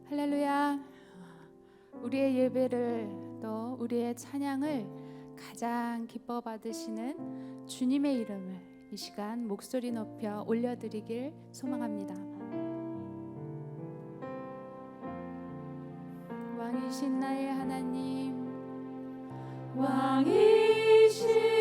할렐루야. 우리의 예배를 또 우리의 찬양을 가장 기뻐 받으시는 주님의 이름을 이 시간 목소리 높여 올려드리길 소망합니다. 왕이신 나의 하나님, 왕이신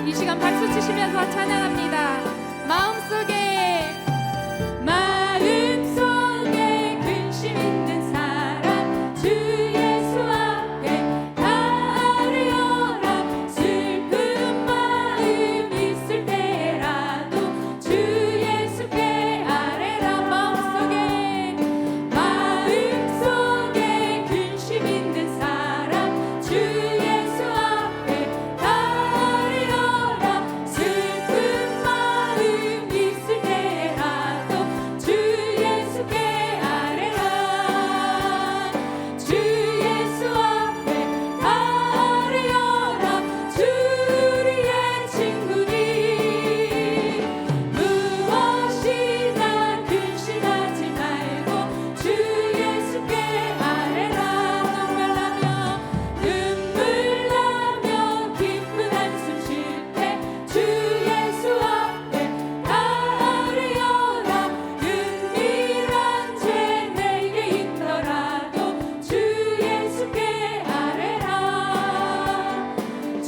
이 시간 박수 치시면서 찬양합니다. 마음속에 근심 있는 사람 주 예수 앞에 다하리어라. 슬픈 마음 있을 때라도 주 예수께 아뢰라. 마음속에 근심 있는 사람 주 예수 앞에 다하리어라. 슬픈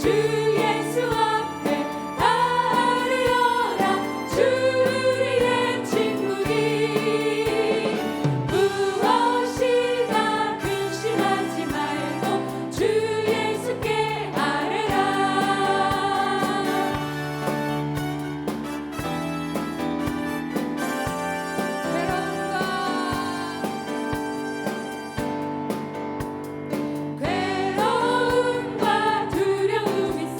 주 예수 앞에 다 아뢰어라 주 우리의 친구니 무엇이나 근심하지 말고 주 예수께 아뢰라 괴로움과 두려움 있을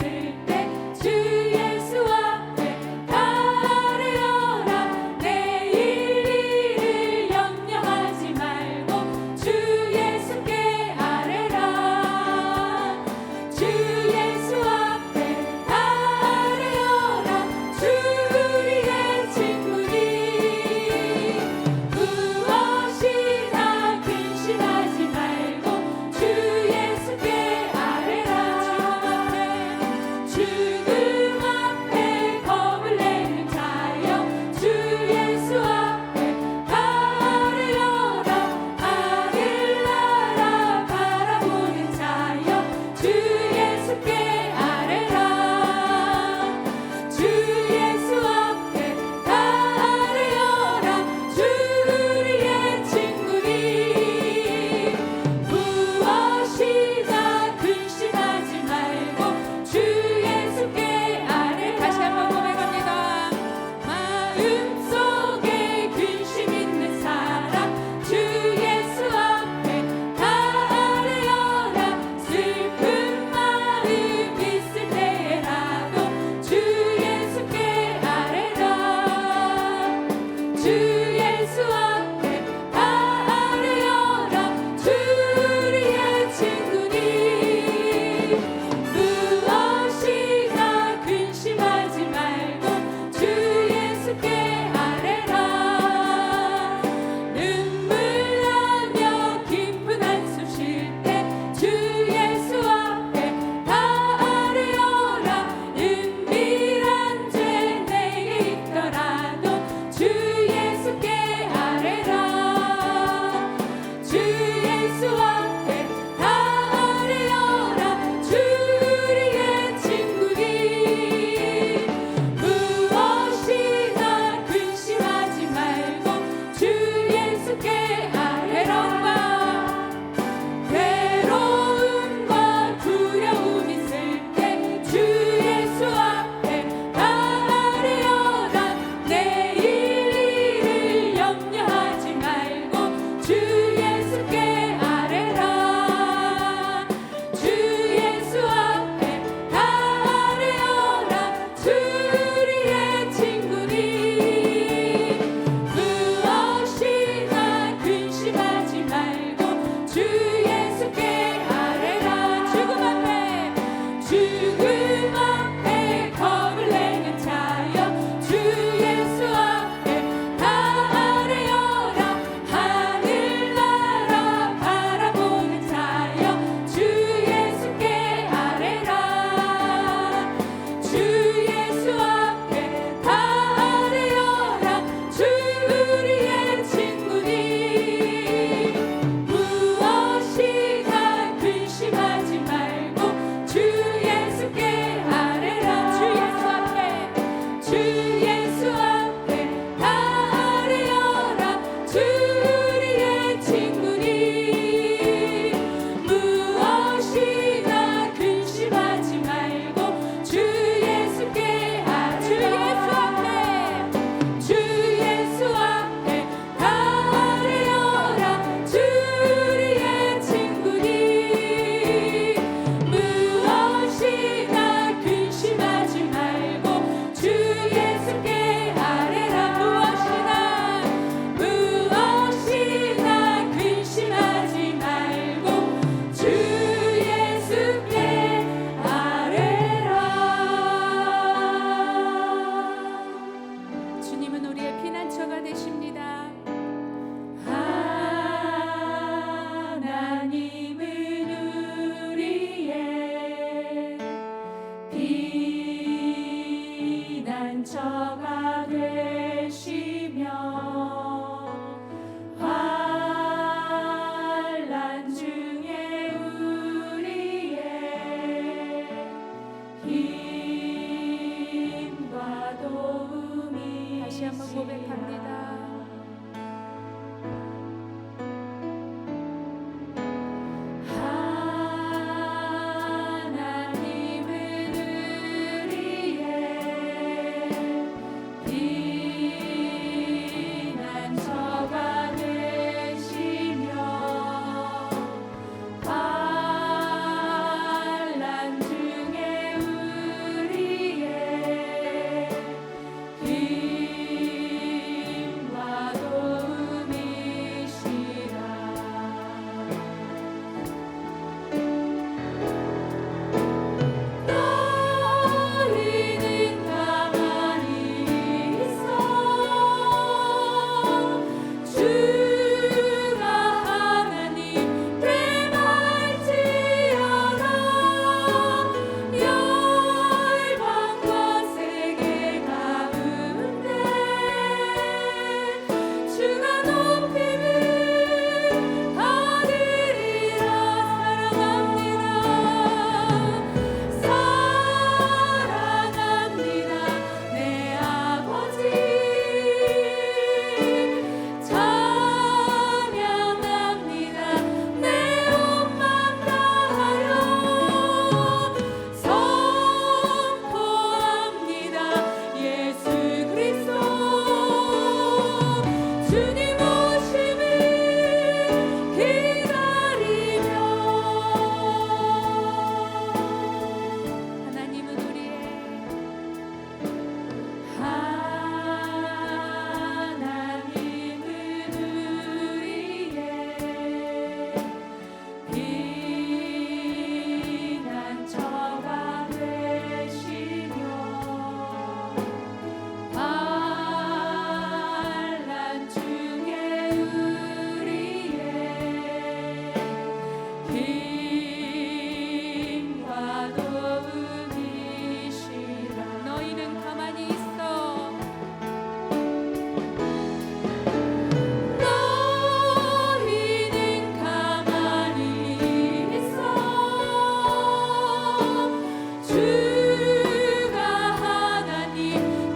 주가 하나님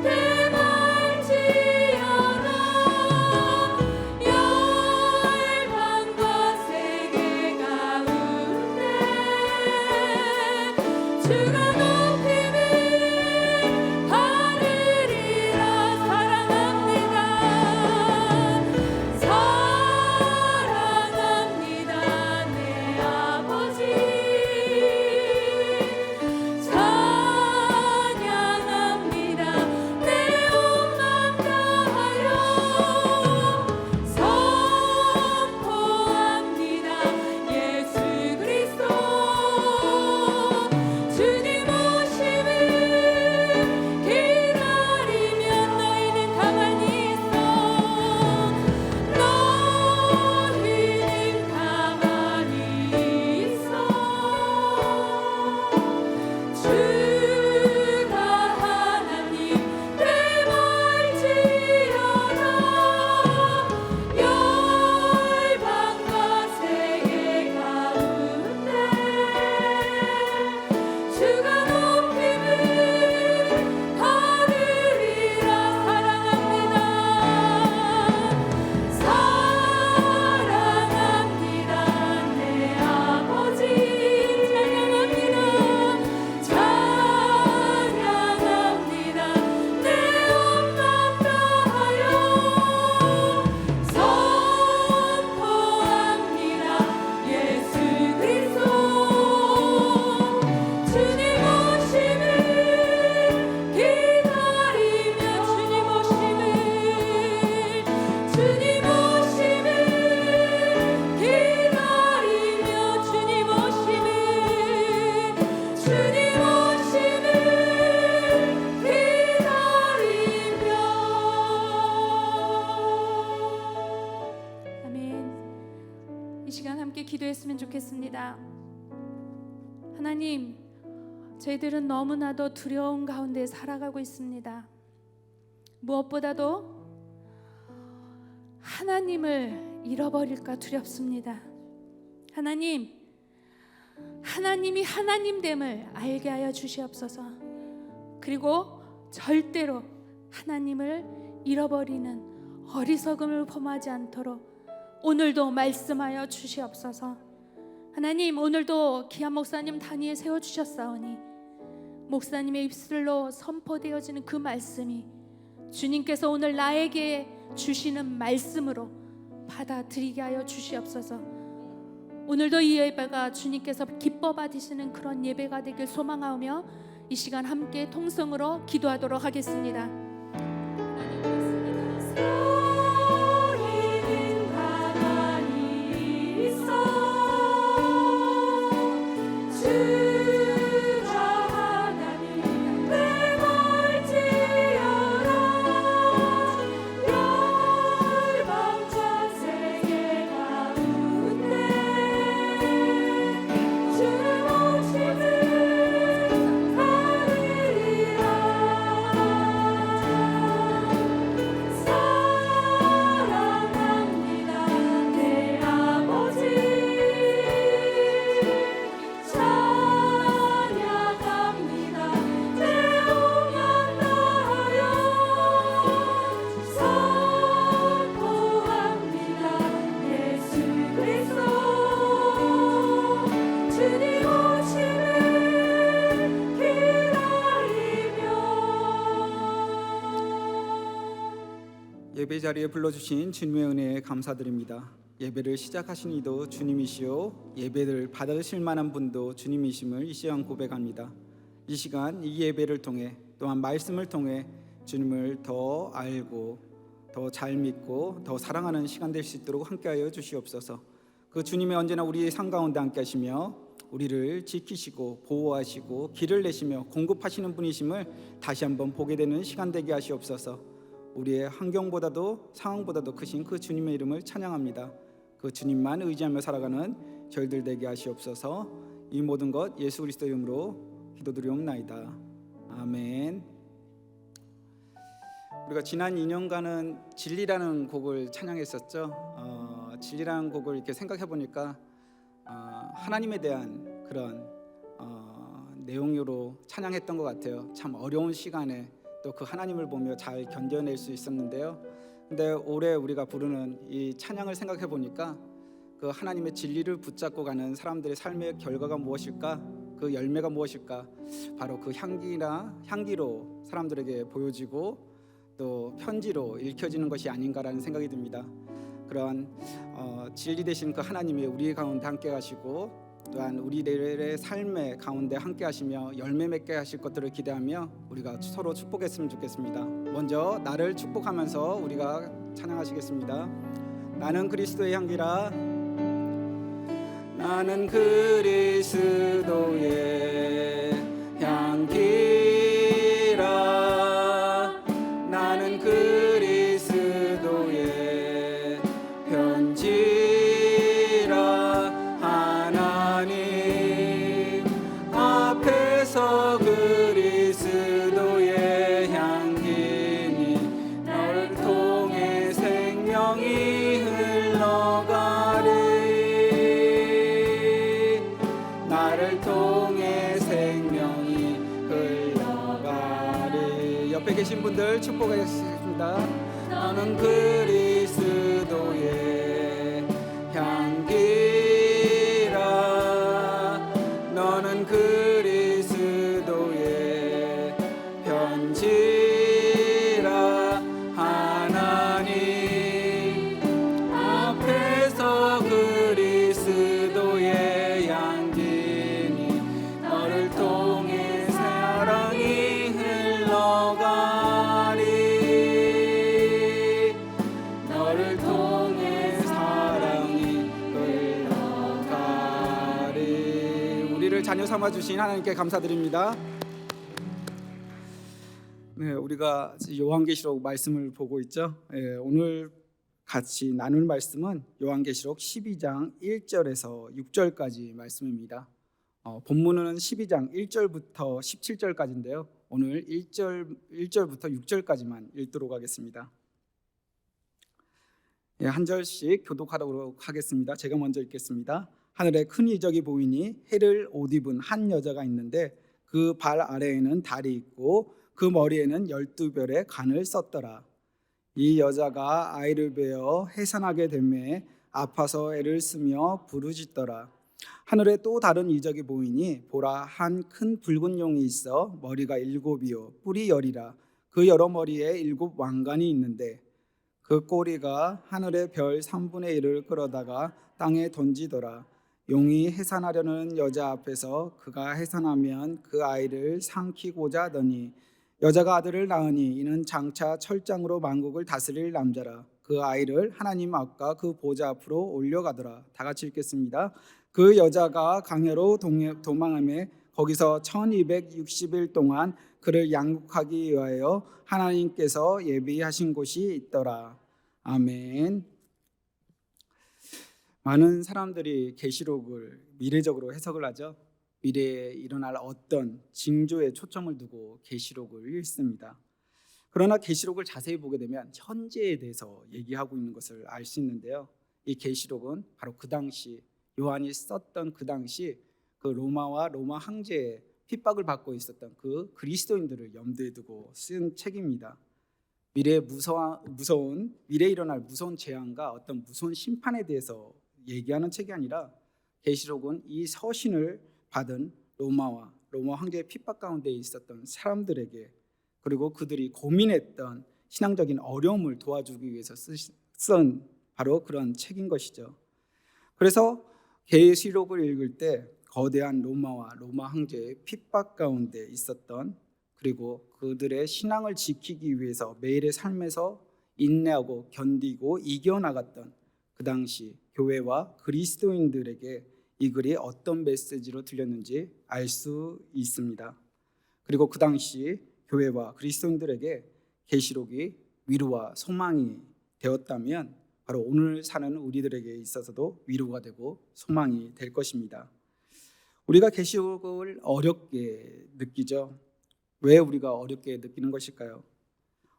대말지어라 열방과 세계 가운데 주가 높임을 받으리라. 사랑합니다. 사랑합니다. 내 아버지 찬양합니다. 내 온 맘 다하여 선포합니다. 예수 그리스도 주님 오심을 기다리면 너희는 가만히 있어. 너희는 가만히 있어. 주가 하나님 대말지어라 열방과 세계 가운데 주가 높임을 받으리라. 사랑합니다. 사랑합니다. 내 아버지 찬양합니다. 찬양합니다. 내 온 맘 다하여 선포합니다. 예수 그리스도 주님 오심을 기다리며 주님 오심을 기다리며 주님 오심을 기다리며. 아멘. 이 시간 함께 기도했으면 좋겠습니다. 하나님, 저희들은 너무나도 두려움 가운데 살아가고 있습니다. 무엇보다도 하나님을 잃어버릴까 두렵습니다. 하나님이 하나님됨을 알게 하여 주시옵소서. 그리고 절대로 하나님을 잃어버리는 어리석음을 범하지 않도록 오늘도 말씀하여 주시옵소서. 하나님, 오늘도 기한 목사님 단위에 세워주셨사오니 목사님의 입술로 선포되어지는 그 말씀이 주님께서 오늘 나에게 주시는 말씀으로 받아들이게 하여 주시옵소서. 오늘도 이 예배가 주님께서 기뻐 받으시는 그런 예배가 되길 소망하며 이 시간 함께 통성으로 기도하도록 하겠습니다. 너희는 가만히 있어. 주가 하나님 대말지어라 열방과 세계 가운데 주님 오심을 받으리라. 사랑합니다. 내 아버지 찬양합니다. 내 오만 다하여 선포합니다. 예수 그리스도 주님 오심을 기다리며. 예배 자리에 불러주신 주님의 은혜에 감사드립니다. 예배를 시작하신 이도 주님이시오, 예배를 받으실 만한 분도 주님이심을 이 시간 고백합니다. 이 시간 이 예배를 통해 또한 말씀을 통해 주님을 더 알고 더 잘 믿고 더 사랑하는 시간 될 수 있도록 함께하여 주시옵소서. 그 주님이 언제나 우리의 삶 가운데 함께 하시며 우리를 지키시고 보호하시고 길을 내시며 공급하시는 분이심을 다시 한번 보게 되는 시간 되게 하시옵소서. 우리의 환경보다도 상황보다도 크신 그 주님의 이름을 찬양합니다. 그 주님만 의지하며 살아가는 저희들 되게 하시옵소서. 이 모든 것 예수 그리스도 이름으로 기도드리옵나이다. 아멘. 우리가 지난 2년간은 진리라는 곡을 찬양했었죠. 진리라는 곡을 이렇게 생각해 보니까 하나님에 대한 그런 내용으로 찬양했던 것 같아요. 참 어려운 시간에 또 그 하나님을 보며 잘 견뎌낼 수 있었는데요. 근데 올해 우리가 부르는 이 찬양을 생각해 보니까 그 하나님의 진리를 붙잡고 가는 사람들의 삶의 결과가 무엇일까? 그 열매가 무엇일까? 바로 그 향기로 사람들에게 보여지고 또 편지로 읽혀지는 것이 아닌가라는 생각이 듭니다. 그런 진리 되신 그 하나님이 우리 가운데 함께 하시고 또한 우리들의 삶의 가운데 함께 하시며 열매 맺게 하실 것들을 기대하며 우리가 서로 축복했으면 좋겠습니다. 먼저 나를 축복하면서 우리가 찬양하시겠습니다. 나는 그리스도의 향기라. 나는 그리스도의 향기라. 나는 그리스도의 편지라. 하나님 앞에서 그리스도의 향기니 너를 통해 생명이 흘러가리. 나를 통해 생명이 흘러가리. 옆에 계신 분들 축복하겠습니다. 나는 그리스도의 향기라. 너는 그리스도의 편지라. 하나님 앞에서 그리스도의 향기니 너를 통해 사랑이 흘러가리. 너를 통해 사랑이 흘러가리. 우리를 자녀 삼아 주신 하나님께 감사드립니다. 네, 우리가 요한계시록 말씀을 보고 있죠. 오늘 같이 나눌 말씀은 요한계시록 12장 1절에서 6절까지 말씀입니다. 본문은 12장 1절부터 17절까지인데요. 오늘 1절부터 6절까지만 읽도록 하겠습니다. 한 절씩 교독하도록 하겠습니다. 제가 먼저 읽겠습니다. 하늘에 큰 이적이 보이니 해를 옷 입은 한 여자가 있는데 그 발 아래에는 달이 있고 그 머리에는 12별의 관을 썼더라. 이 여자가 아이를 베어 해산하게 되매 아파서 애를 쓰며 부르짖더라. 하늘에 또 다른 이적이 보이니 보라, 한 큰 붉은 용이 있어 머리가 7이요 뿔이 10이라. 그 여러 머리에 7 왕관이 있는데 그 꼬리가 하늘의 별 3분의 1을 끌어다가 땅에 던지더라. 용이 해산하려는 여자 앞에서 그가 해산하면 그 아이를 삼키고자 하더니 여자가 아들을 낳으니 이는 장차 철장으로 만국을 다스릴 남자라. 그 아이를 하나님 앞과 그 보좌 앞으로 올려가더라. 다 같이 읽겠습니다. 그 여자가 강야로 도망하며 거기서 1260일 동안 그를 양육하기 위하여 하나님께서 예비하신 곳이 있더라. 아멘. 많은 사람들이 계시록을 미래적으로 해석을 하죠. 미래에 일어날 어떤 징조에 초점을 두고 계시록을 읽습니다. 그러나 계시록을 자세히 보게 되면 현재에 대해서 얘기하고 있는 것을 알 수 있는데요. 이 계시록은 바로 그 당시 요한이 썼던 그 당시 그 로마와 로마 황제의 핍박을 받고 있었던 그 그리스도인들을 염두에 두고 쓴 책입니다. 미래에 미래에 일어날 무서운 재앙과 어떤 무서운 심판에 대해서 얘기하는 책이 아니라 계시록은 이 서신을 받은 로마 황제의 핍박 가운데 있었던 사람들에게 그리고 그들이 고민했던 신앙적인 어려움을 도와주기 위해서 쓴 바로 그런 책인 것이죠. 그래서 계시록을 읽을 때 거대한 로마 황제의 핍박 가운데 있었던 그리고 그들의 신앙을 지키기 위해서 매일의 삶에서 인내하고 견디고 이겨나갔던 그 당시 교회와 그리스도인들에게 이 글이 어떤 메시지로 들렸는지 알 수 있습니다. 그리고 그 당시 교회와 그리스도인들에게 계시록이 위로와 소망이 되었다면 바로 오늘 사는 우리들에게 있어서도 위로가 되고 소망이 될 것입니다. 우리가 계시록을 어렵게 느끼죠. 왜 우리가 어렵게 느끼는 것일까요?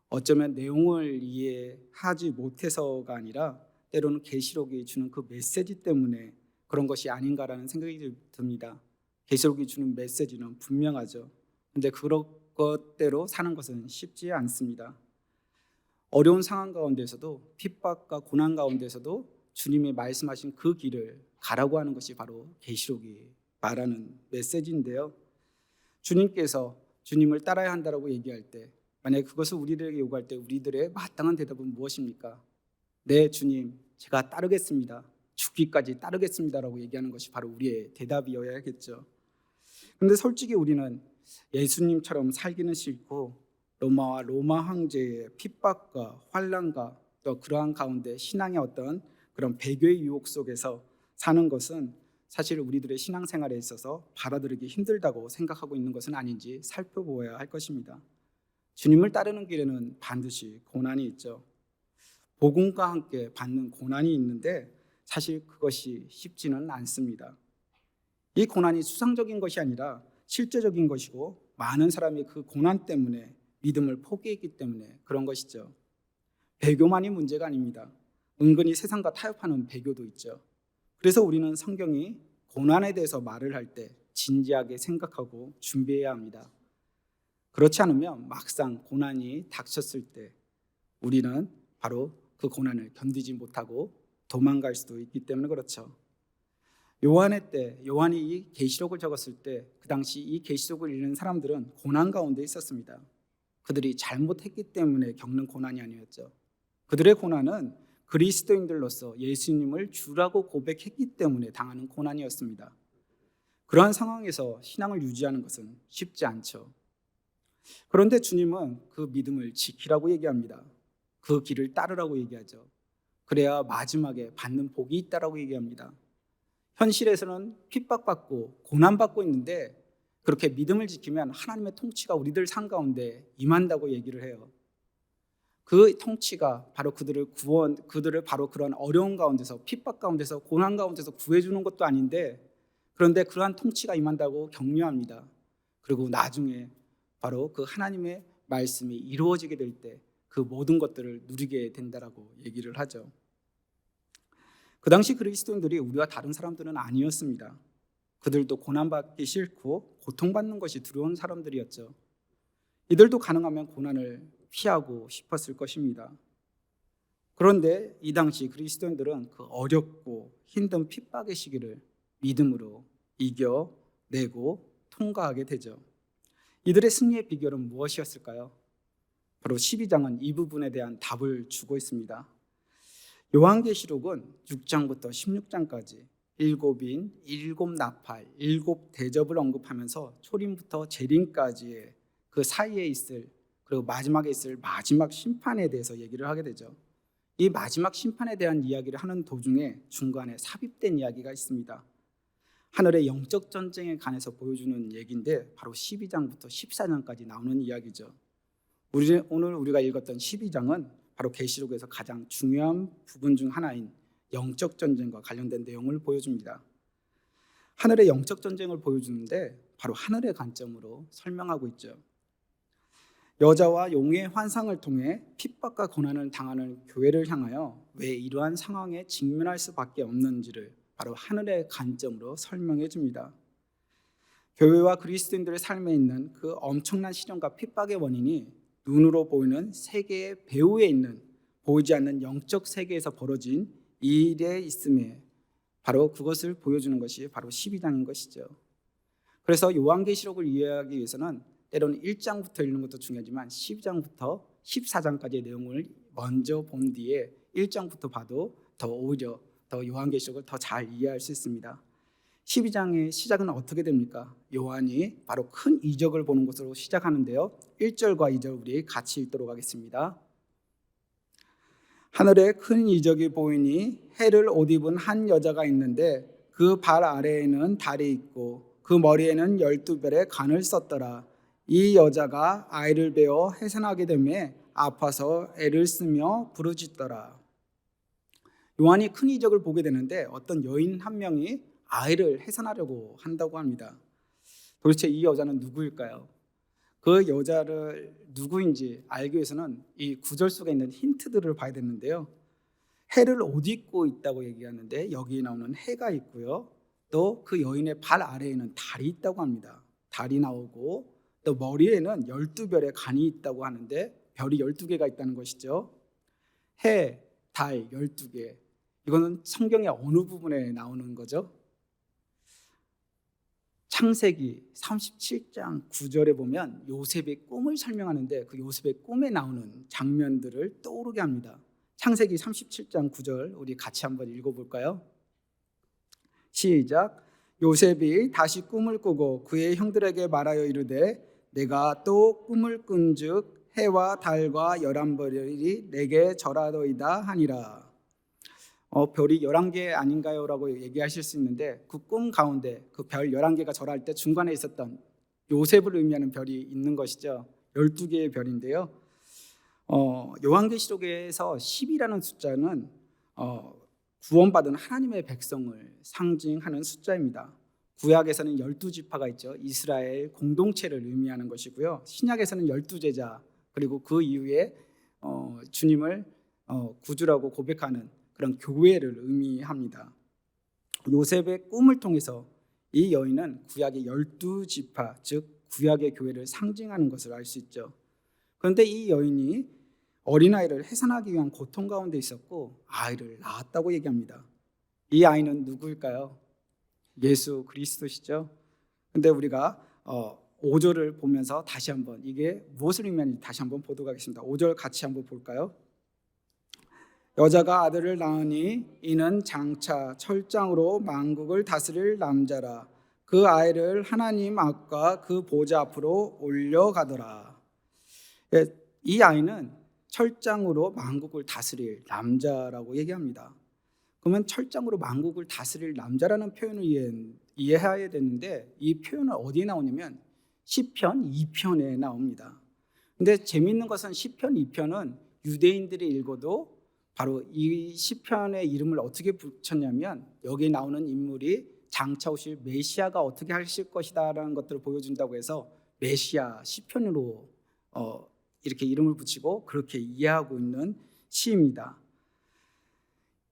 어쩌면 내용을 이해하지 못해서가 아니라 때로는 계시록이 주는 그 메시지 때문에 그런 것이 아닌가라는 생각이 듭니다. 계시록이 주는 메시지는 분명하죠. 근데 그런 것대로 사는 것은 쉽지 않습니다. 어려운 상황 가운데서도 핍박과 고난 가운데서도 주님이 말씀하신 그 길을 가라고 하는 것이 바로 계시록이 말하는 메시지인데요. 주님께서 주님을 따라야 한다고 얘기할 때, 만약에 그것을 우리들에게 요구할 때 우리들의 마땅한 대답은 무엇입니까? 네, 주님, 제가 따르겠습니다. 죽기까지 따르겠습니다라고 얘기하는 것이 바로 우리의 대답이어야겠죠. 그런데 솔직히 우리는 예수님처럼 살기는 싫고 로마와 로마 황제의 핍박과 환난과 또 그러한 가운데 신앙의 어떤 그런 배교의 유혹 속에서 사는 것은 사실 우리들의 신앙생활에 있어서 받아들이기 힘들다고 생각하고 있는 것은 아닌지 살펴보아야 할 것입니다. 주님을 따르는 길에는 반드시 고난이 있죠. 복음과 함께 받는 고난이 있는데 사실 그것이 쉽지는 않습니다. 이 고난이 수상적인 것이 아니라 실제적인 것이고 많은 사람이 그 고난 때문에 믿음을 포기했기 때문에 그런 것이죠. 배교만이 문제가 아닙니다. 은근히 세상과 타협하는 배교도 있죠. 그래서 우리는 성경이 고난에 대해서 말을 할 때 진지하게 생각하고 준비해야 합니다. 그렇지 않으면 막상 고난이 닥쳤을 때 우리는 바로 그 고난을 견디지 못하고 도망갈 수도 있기 때문에 그렇죠. 요한의 때, 요한이 이 계시록을 적었을 때 그 당시 이 계시록을 읽는 사람들은 고난 가운데 있었습니다. 그들이 잘못했기 때문에 겪는 고난이 아니었죠. 그들의 고난은 그리스도인들로서 예수님을 주라고 고백했기 때문에 당하는 고난이었습니다. 그러한 상황에서 신앙을 유지하는 것은 쉽지 않죠. 그런데 주님은 그 믿음을 지키라고 얘기합니다. 그 길을 따르라고 얘기하죠. 그래야 마지막에 받는 복이 있다라고 얘기합니다. 현실에서는 핍박받고 고난받고 있는데 그렇게 믿음을 지키면 하나님의 통치가 우리들 삶 가운데 임한다고 얘기를 해요. 그 통치가 바로 그들을 바로 그런 어려운 가운데서 핍박 가운데서 고난 가운데서 구해주는 것도 아닌데 그런데 그러한 통치가 임한다고 격려합니다. 그리고 나중에 바로 그 하나님의 말씀이 이루어지게 될 때 그 모든 것들을 누리게 된다라고 얘기를 하죠. 그 당시 그리스도인들이 우리와 다른 사람들은 아니었습니다. 그들도 고난받기 싫고 고통받는 것이 두려운 사람들이었죠. 이들도 가능하면 고난을 피하고 싶었을 것입니다. 그런데 이 당시 그리스도인들은 그 어렵고 힘든 핍박의 시기를 믿음으로 이겨내고 통과하게 되죠. 이들의 승리의 비결은 무엇이었을까요? 바로 12장은 이 부분에 대한 답을 주고 있습니다. 요한계시록은 6장부터 16장까지 7인, 7나팔, 7대접을 언급하면서 초림부터 재림까지의 그 사이에 있을 그리고 마지막에 있을 마지막 심판에 대해서 얘기를 하게 되죠. 이 마지막 심판에 대한 이야기를 하는 도중에 중간에 삽입된 이야기가 있습니다. 하늘의 영적 전쟁에 관해서 보여주는 얘기인데 바로 12장부터 14장까지 나오는 이야기죠. 오늘 우리가 읽었던 12장은 바로 계시록에서 가장 중요한 부분 중 하나인 영적 전쟁과 관련된 내용을 보여줍니다. 하늘의 영적 전쟁을 보여주는데 바로 하늘의 관점으로 설명하고 있죠. 여자와 용의 환상을 통해 핍박과 고난을 당하는 교회를 향하여 왜 이러한 상황에 직면할 수밖에 없는지를 바로 하늘의 관점으로 설명해 줍니다. 교회와 그리스도인들의 삶에 있는 그 엄청난 시련과 핍박의 원인이 눈으로 보이는 세계의 배후에 있는 보이지 않는 영적 세계에서 벌어진 일에 있음에 바로 그것을 보여주는 것이 바로 12장인 것이죠. 그래서 요한계시록을 이해하기 위해서는 때로는 1장부터 읽는 것도 중요하지만 12장부터 14장까지의 내용을 먼저 본 뒤에 1장부터 봐도 오히려 더 요한계시록을 더 잘 이해할 수 있습니다. 12장의 시작은 어떻게 됩니까? 요한이 바로 큰 이적을 보는 것으로 시작하는데요. 1절과 2절 우리 같이 읽도록 하겠습니다. 하늘에 큰 이적이 보이니 해를 옷 입은 한 여자가 있는데 그 발 아래에는 달이 있고 그 머리에는 12별의 관을 썼더라. 이 여자가 아이를 베어 해산하게 되매 아파서 애를 쓰며 부르짖더라. 요한이 큰 이적을 보게 되는데 어떤 여인 한 명이 아이를 해산하려고 한다고 합니다. 도대체 이 여자는 누구일까요? 그 여자를 누구인지 알기 위해서는 이 구절 속에 있는 힌트들을 봐야 되는데요. 해를 옷 입고 있다고 얘기하는데 여기 나오는 해가 있고요. 또 그 여인의 발 아래에는 달이 있다고 합니다. 달이 나오고 또 머리에는 12별의 간이 있다고 하는데 별이 12개가 있다는 것이죠. 해, 달 12개. 이거는 성경의 어느 부분에 나오는 거죠? 창세기 37장 9절에 보면 요셉의 꿈을 설명하는데 그 요셉의 꿈에 나오는 장면들을 떠오르게 합니다. 창세기 37장 9절 우리 같이 한번 읽어볼까요? 시작. 요셉이 다시 꿈을 꾸고 그의 형들에게 말하여 이르되 내가 또 꿈을 꾼즉 해와 달과 11별이 내게 절하더이다 하니라. 별이 11개 아닌가요? 라고 얘기하실 수 있는데 그 꿈 가운데 그 별 11개가 절할 때 중간에 있었던 요셉을 의미하는 별이 있는 것이죠. 12개의 별인데요. 요한계시록에서 10이라는 숫자는 구원받은 하나님의 백성을 상징하는 숫자입니다. 구약에서는 12지파가 있죠. 이스라엘 공동체를 의미하는 것이고요. 신약에서는 12제자 그리고 그 이후에 주님을 구주라고 고백하는 그런 교회를 의미합니다. 요셉의 꿈을 통해서 이 여인은 구약의 12지파 즉 구약의 교회를 상징하는 것을 알 수 있죠. 그런데 이 여인이 어린아이를 해산하기 위한 고통 가운데 있었고 아이를 낳았다고 얘기합니다. 이 아이는 누구일까요? 예수 그리스도시죠. 근데 우리가 5절을 보면서 다시 한번 이게 무엇을 의미하는지 다시 한번 보도록 하겠습니다. 5절 같이 한번 볼까요? 여자가 아들을 낳으니 이는 장차 철장으로 만국을 다스릴 남자라. 그 아이를 하나님 앞과 그 보좌 앞으로 올려가더라. 이 아이는 철장으로 만국을 다스릴 남자라고 얘기합니다. 그러면 철장으로 만국을 다스릴 남자라는 표현을 이해해야 되는데 이 표현은 어디에 나오냐면 시편 2편에 나옵니다. 근데 재미있는 것은 시편 2편은 유대인들이 읽어도 바로 이 시편의 이름을 어떻게 붙였냐면 여기 나오는 인물이 장차 오실 메시아가 어떻게 하실 것이다라는 것들을 보여준다고 해서 메시아 시편으로 이렇게 이름을 붙이고 그렇게 이해하고 있는 시입니다.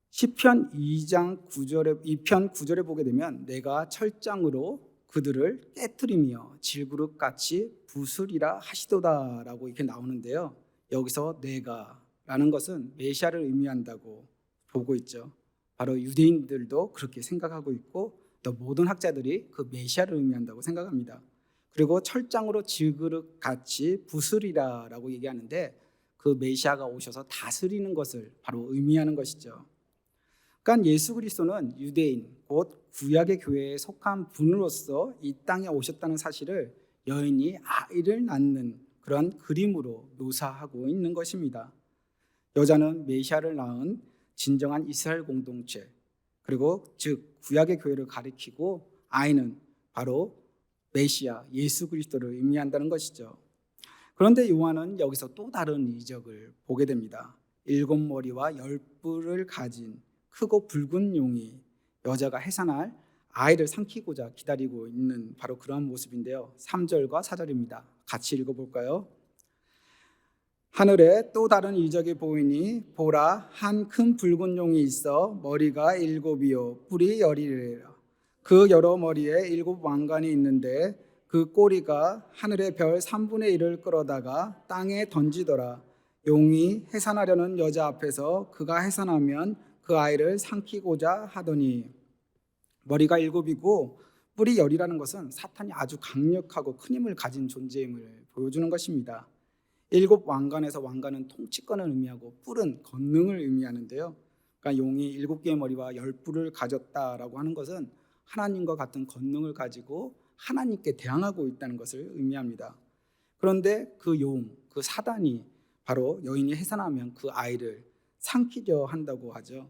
시편 2편 9절에 보게 되면 내가 철장으로 그들을 깨트리며 질그릇같이 부수리라 하시도다라고 이렇게 나오는데요. 여기서 내가라는 것은 메시아를 의미한다고 보고 있죠. 바로 유대인들도 그렇게 생각하고 있고 또 모든 학자들이 그 메시아를 의미한다고 생각합니다. 그리고 철장으로 질그릇같이 부수리라라고 얘기하는데 그 메시아가 오셔서 다스리는 것을 바로 의미하는 것이죠. 그러니까 예수 그리스도는 유대인 곧 구약의 교회에 속한 분으로서 이 땅에 오셨다는 사실을 여인이 아이를 낳는 그런 그림으로 묘사하고 있는 것입니다. 여자는 메시아를 낳은 진정한 이스라엘 공동체 그리고 즉 구약의 교회를 가리키고 아이는 바로 메시아 예수 그리스도를 의미한다는 것이죠. 그런데 요한은 여기서 또 다른 이적을 보게 됩니다. 7머리와 10뿔을 가진 크고 붉은 용이 여자가 해산할 아이를 삼키고자 기다리고 있는 바로 그러한 모습인데요. 3절과 4절입니다. 같이 읽어볼까요? 하늘에 또 다른 이적이 보이니 보라 한 큰 붉은 용이 있어 머리가 7이요 뿔이 10이라. 그 여러 머리에 7 왕관이 있는데 그 꼬리가 하늘의 별 3분의 1을 끌어다가 땅에 던지더라. 용이 해산하려는 여자 앞에서 그가 해산하면 그 아이를 삼키고자 하더니 머리가 7이고 뿔이 10이라는 것은 사탄이 아주 강력하고 큰 힘을 가진 존재임을 보여주는 것입니다. 7 왕관에서 왕관은 통치권을 의미하고 뿔은 권능을 의미하는데요. 그러니까 용이 7개의 머리와 10뿔을 가졌다라고 하는 것은 하나님과 같은 권능을 가지고 하나님께 대항하고 있다는 것을 의미합니다. 그런데 그 그 사단이 바로 여인이 해산하면 그 아이를 삼키려 한다고 하죠.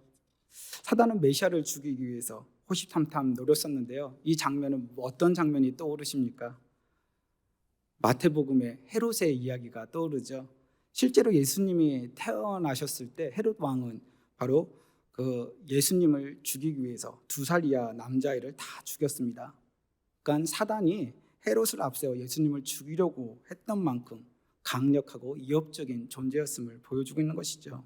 사단은 메시아를 죽이기 위해서 호시탐탐 노렸었는데요. 이 장면은 어떤 장면이 떠오르십니까? 마태복음의 헤롯의 이야기가 떠오르죠. 실제로 예수님이 태어나셨을 때 헤롯 왕은 바로 그 예수님을 죽이기 위해서 2살 이하 남자아이를 다 죽였습니다. 그러니까 사단이 헤롯을 앞세워 예수님을 죽이려고 했던 만큼 강력하고 위협적인 존재였음을 보여주고 있는 것이죠.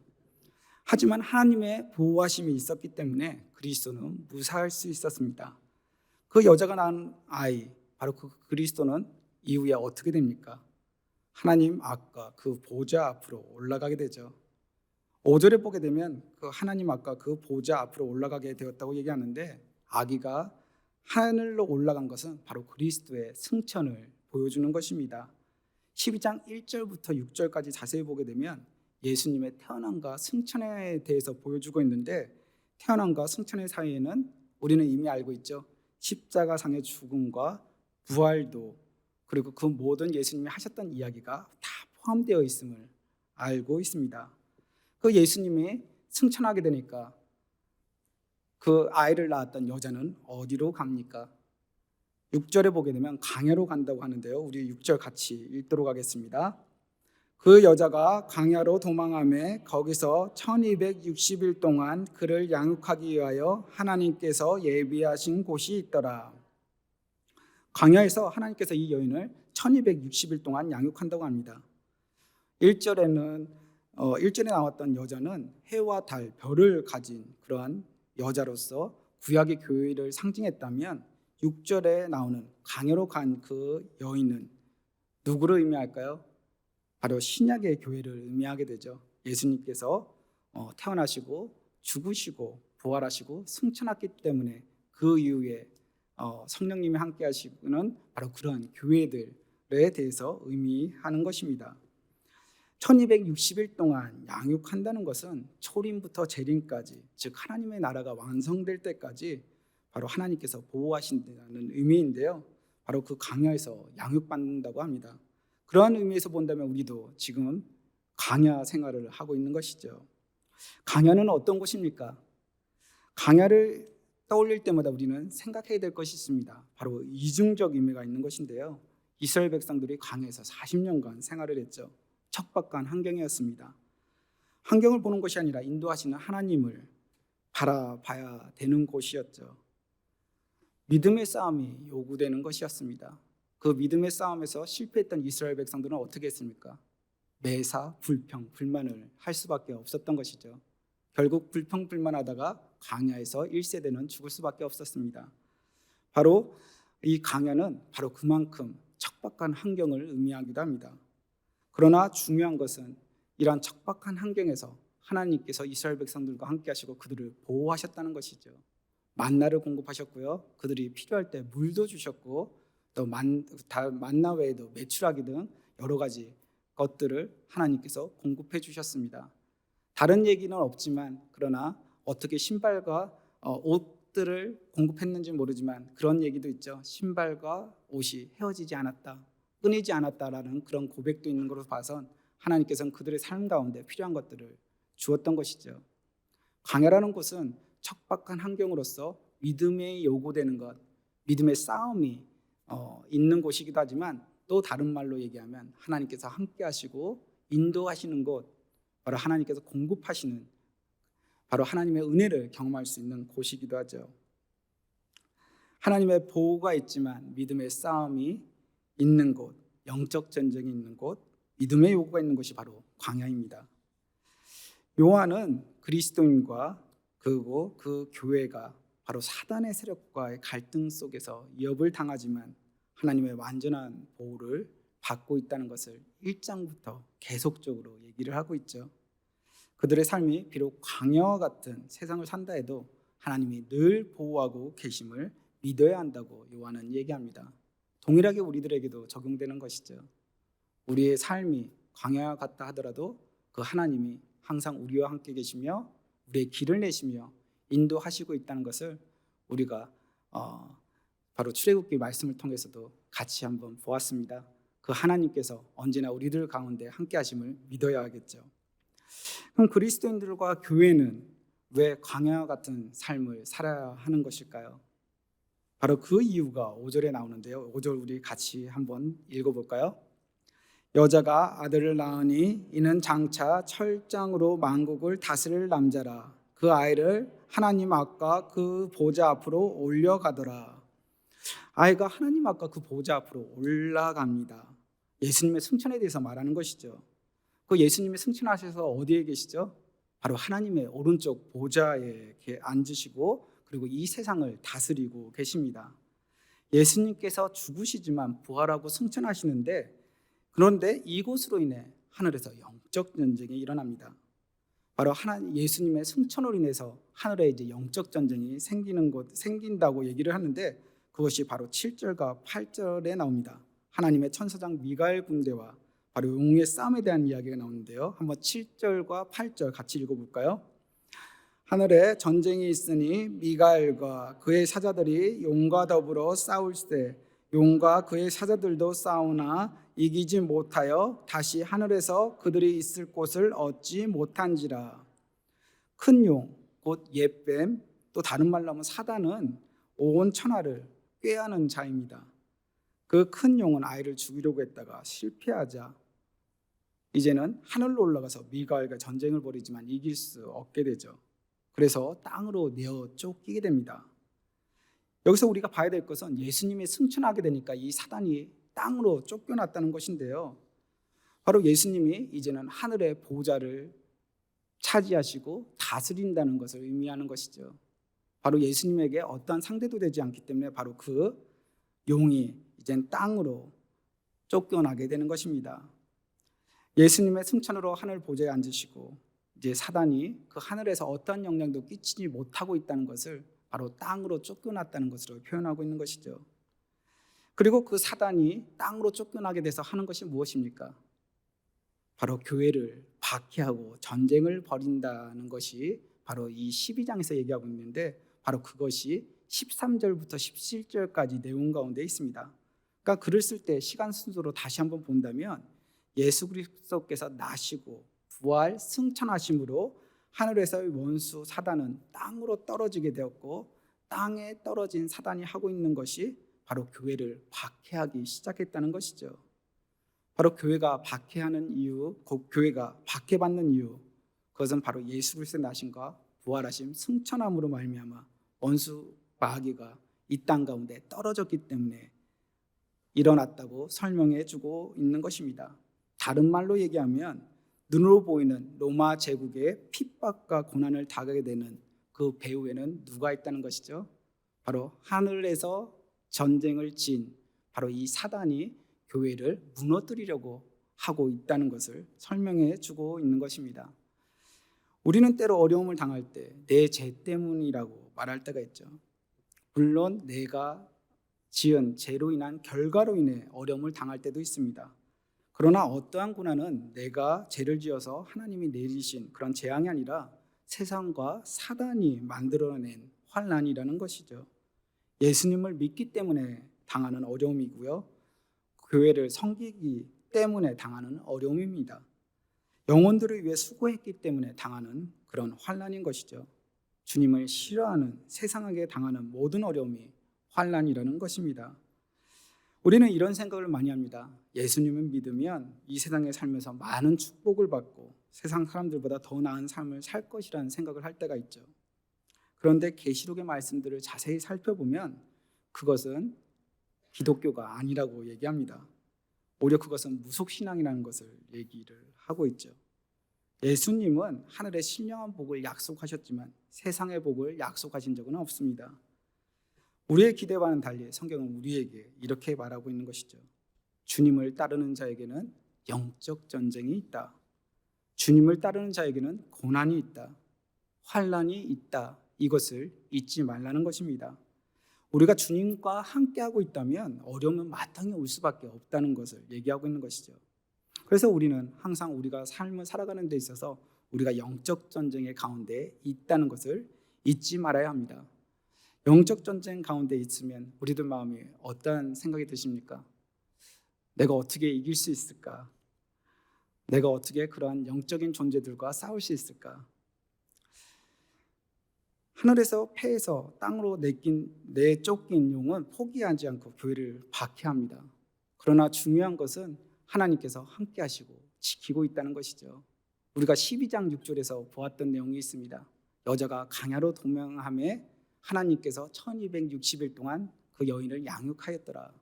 하지만 하나님의 보호하심이 있었기 때문에 그리스도는 무사할 수 있었습니다. 그 여자가 낳은 아이, 바로 그 그리스도는 이후에 어떻게 됩니까? 하나님 앞과 그 보좌 앞으로 올라가게 되죠. 5절에 보게 되면 그 하나님 앞과 그 보좌 앞으로 올라가게 되었다고 얘기하는데, 아기가 하늘로 올라간 것은 바로 그리스도의 승천을 보여주는 것입니다. 12장 1절부터 6절까지 자세히 보게 되면 예수님의 태어남과 승천에 대해서 보여주고 있는데, 태어남과 승천의 사이에는 우리는 이미 알고 있죠. 십자가상의 죽음과 부활도, 그리고 그 모든 예수님이 하셨던 이야기가 다 포함되어 있음을 알고 있습니다. 그 예수님이 승천하게 되니까 그 아이를 낳았던 여자는 어디로 갑니까? 6절에 보게 되면 광야로 간다고 하는데요, 우리 6절 같이 읽도록 하겠습니다. 그 여자가 광야로 도망하며 거기서 1260일 동안 그를 양육하기 위하여 하나님께서 예비하신 곳이 있더라. 광야에서 하나님께서 이 여인을 1260일 동안 양육한다고 합니다. 1절에 나왔던 여자는 해와 달, 별을 가진 그러한 여자로서 구약의 교회를 상징했다면, 6절에 나오는 광야로 간 그 여인은 누구를 의미할까요? 바로 신약의 교회를 의미하게 되죠. 예수님께서 태어나시고 죽으시고 부활하시고 승천하기 때문에 그 이후에 성령님이 함께 하시는 바로 그런 교회들에 대해서 의미하는 것입니다. 1260일 동안 양육한다는 것은 초림부터 재림까지, 즉 하나님의 나라가 완성될 때까지 바로 하나님께서 보호하신다는 의미인데요, 바로 그 광야에서 양육받는다고 합니다. 그러한 의미에서 본다면 우리도 지금 광야 생활을 하고 있는 것이죠. 광야는 어떤 곳입니까? 광야를 떠올릴 때마다 우리는 생각해야 될 것이 있습니다. 바로 이중적 의미가 있는 것인데요, 이스라엘 백성들이 광야에서 40년간 생활을 했죠. 척박한 환경이었습니다. 환경을 보는 것이 아니라 인도하시는 하나님을 바라봐야 되는 곳이었죠. 믿음의 싸움이 요구되는 것이었습니다. 그 믿음의 싸움에서 실패했던 이스라엘 백성들은 어떻게 했습니까? 매사 불평, 불만을 할 수밖에 없었던 것이죠. 결국 불평, 불만하다가 광야에서 1세대는 죽을 수밖에 없었습니다. 바로 이 광야는 바로 그만큼 척박한 환경을 의미하기도 합니다. 그러나 중요한 것은 이러한 척박한 환경에서 하나님께서 이스라엘 백성들과 함께 하시고 그들을 보호하셨다는 것이죠. 만나를 공급하셨고요, 그들이 필요할 때 물도 주셨고, 또 만나 외에도 메추라기 등 여러 가지 것들을 하나님께서 공급해 주셨습니다. 다른 얘기는 없지만, 그러나 어떻게 신발과 옷들을 공급했는지 모르지만 그런 얘기도 있죠. 신발과 옷이 헤어지지 않았다, 끊이지 않았다라는 그런 고백도 있는 것으로 봐선 하나님께서는 그들의 삶 가운데 필요한 것들을 주었던 것이죠. 광야라는 곳은 척박한 환경으로서 믿음에 요구되는 것, 믿음의 싸움이 있는 곳이기도 하지만, 또 다른 말로 얘기하면 하나님께서 함께 하시고 인도하시는 곳, 바로 하나님께서 공급하시는, 바로 하나님의 은혜를 경험할 수 있는 곳이기도 하죠. 하나님의 보호가 있지만 믿음의 싸움이 있는 곳, 영적 전쟁이 있는 곳, 믿음의 요구가 있는 곳이 바로 광야입니다. 요한은 그리스도인과 그리고 그 교회가 바로 사단의 세력과의 갈등 속에서 위협을 당하지만 하나님의 완전한 보호를 받고 있다는 것을 1장부터 계속적으로 얘기를 하고 있죠. 그들의 삶이 비록 광야와 같은 세상을 산다 해도 하나님이 늘 보호하고 계심을 믿어야 한다고 요한은 얘기합니다. 동일하게 우리들에게도 적용되는 것이죠. 우리의 삶이 광야와 같다 하더라도 그 하나님이 항상 우리와 함께 계시며 우리의 길을 내시며 인도하시고 있다는 것을 우리가 바로 출애굽기 말씀을 통해서도 같이 한번 보았습니다. 그 하나님께서 언제나 우리들 가운데 함께 하심을 믿어야 하겠죠. 그럼 그리스도인들과 교회는 왜 광야와 같은 삶을 살아야 하는 것일까요? 바로 그 이유가 5절에 나오는데요, 5절 우리 같이 한번 읽어볼까요? 여자가 아들을 낳으니 이는 장차 철장으로 만국을 다스릴 남자라. 그 아이를 하나님 앞과 그 보좌 앞으로 올려가더라. 아이가 하나님 앞과 그 보좌 앞으로 올라갑니다. 예수님의 승천에 대해서 말하는 것이죠. 그 예수님이 승천하셔서 어디에 계시죠? 바로 하나님의 오른쪽 보좌에 앉으시고 그리고 이 세상을 다스리고 계십니다. 예수님께서 죽으시지만 부활하고 승천하시는데, 그런데 이곳으로 인해 하늘에서 영적 전쟁이 일어납니다. 바로 예수님의 승천으로 인해서 하늘에 이제 영적 전쟁이 생긴다고 얘기를 하는데, 그것이 바로 7절과 8절에 나옵니다. 하나님의 천사장 미가엘 군대와 바로 용의 싸움에 대한 이야기가 나오는데요. 한번 7절과 8절 같이 읽어볼까요? 하늘에 전쟁이 있으니 미가엘과 그의 사자들이 용과 더불어 싸울세 용과 그의 사자들도 싸우나 이기지 못하여 다시 하늘에서 그들이 있을 곳을 얻지 못한지라. 큰 용, 곧 옛뱀, 또 다른 말로 하면 사단은 온 천하를 꾀하는 자입니다. 그 큰 용은 아이를 죽이려고 했다가 실패하자 이제는 하늘로 올라가서 미가엘과 전쟁을 벌이지만 이길 수 없게 되죠. 그래서 땅으로 내어 쫓기게 됩니다. 여기서 우리가 봐야 될 것은 예수님이 승천하게 되니까 이 사단이 땅으로 쫓겨났다는 것인데요. 바로 예수님이 이제는 하늘의 보좌를 차지하시고 다스린다는 것을 의미하는 것이죠. 바로 예수님에게 어떠한 상대도 되지 않기 때문에 바로 그 용이 이젠 땅으로 쫓겨나게 되는 것입니다. 예수님의 승천으로 하늘 보좌에 앉으시고 이제 사단이 그 하늘에서 어떠한 영향도 끼치지 못하고 있다는 것을 바로 땅으로 쫓겨났다는 것으로 표현하고 있는 것이죠. 그리고 그 사단이 땅으로 쫓겨나게 돼서 하는 것이 무엇입니까? 바로 교회를 박해하고 전쟁을 벌인다는 것이 바로 이 12장에서 얘기하고 있는데, 바로 그것이 13절부터 17절까지 내용 가운데 있습니다. 그러니까 글을 쓸 때 시간 순서로 다시 한번 본다면, 예수 그리스도께서 나시고 부활 승천하심으로 하늘에서의 원수 사단은 땅으로 떨어지게 되었고, 땅에 떨어진 사단이 하고 있는 것이 바로 교회를 박해하기 시작했다는 것이죠. 바로 교회가 박해하는 이유, 곧 교회가 박해받는 이유, 그것은 바로 예수 그리스도의 나심과 부활하심 승천함으로 말미암아 원수 마귀가 이 땅 가운데 떨어졌기 때문에 일어났다고 설명해 주고 있는 것입니다. 다른 말로 얘기하면 눈으로 보이는 로마 제국의 핍박과 고난을 당하게 되는 그 배후에는 누가 있다는 것이죠? 바로 하늘에서 전쟁을 진 바로 이 사단이 교회를 무너뜨리려고 하고 있다는 것을 설명해 주고 있는 것입니다. 우리는 때로 어려움을 당할 때 내 죄 때문이라고 말할 때가 있죠. 물론 내가 지은 죄로 인한 결과로 인해 어려움을 당할 때도 있습니다. 그러나 어떠한 고난은 내가 죄를 지어서 하나님이 내리신 그런 재앙이 아니라 세상과 사단이 만들어낸 환난이라는 것이죠. 예수님을 믿기 때문에 당하는 어려움이고요, 교회를 섬기기 때문에 당하는 어려움입니다. 영혼들을 위해 수고했기 때문에 당하는 그런 환난인 것이죠. 주님을 싫어하는 세상에게 당하는 모든 어려움이 환난이라는 것입니다. 우리는 이런 생각을 많이 합니다. 예수님을 믿으면 이 세상에 살면서 많은 축복을 받고 세상 사람들보다 더 나은 삶을 살 것이라는 생각을 할 때가 있죠. 그런데 계시록의 말씀들을 자세히 살펴보면 그것은 기독교가 아니라고 얘기합니다. 오히려 그것은 무속신앙이라는 것을 얘기를 하고 있죠. 예수님은 하늘의 신령한 복을 약속하셨지만 세상의 복을 약속하신 적은 없습니다. 우리의 기대와는 달리 성경은 우리에게 이렇게 말하고 있는 것이죠. 주님을 따르는 자에게는 영적 전쟁이 있다. 주님을 따르는 자에게는 고난이 있다. 환난이 있다. 이것을 잊지 말라는 것입니다. 우리가 주님과 함께하고 있다면 어려움은 마땅히 올 수밖에 없다는 것을 얘기하고 있는 것이죠. 그래서 우리는 항상 우리가 삶을 살아가는 데 있어서 우리가 영적 전쟁의 가운데 있다는 것을 잊지 말아야 합니다. 영적 전쟁 가운데 있으면 우리들 마음에 어떠한 생각이 드십니까? 내가 어떻게 이길 수 있을까? 내가 어떻게 그러한 영적인 존재들과 싸울 수 있을까? 하늘에서 패해서 땅으로 내쫓긴 용은 포기하지 않고 교회를 박해합니다. 그러나 중요한 것은 하나님께서 함께 하시고 지키고 있다는 것이죠. 우리가 12장 6절에서 보았던 내용이 있습니다. 여자가 강야로 도망함에 하나님께서 1260일 동안 그 여인을 양육하였더라.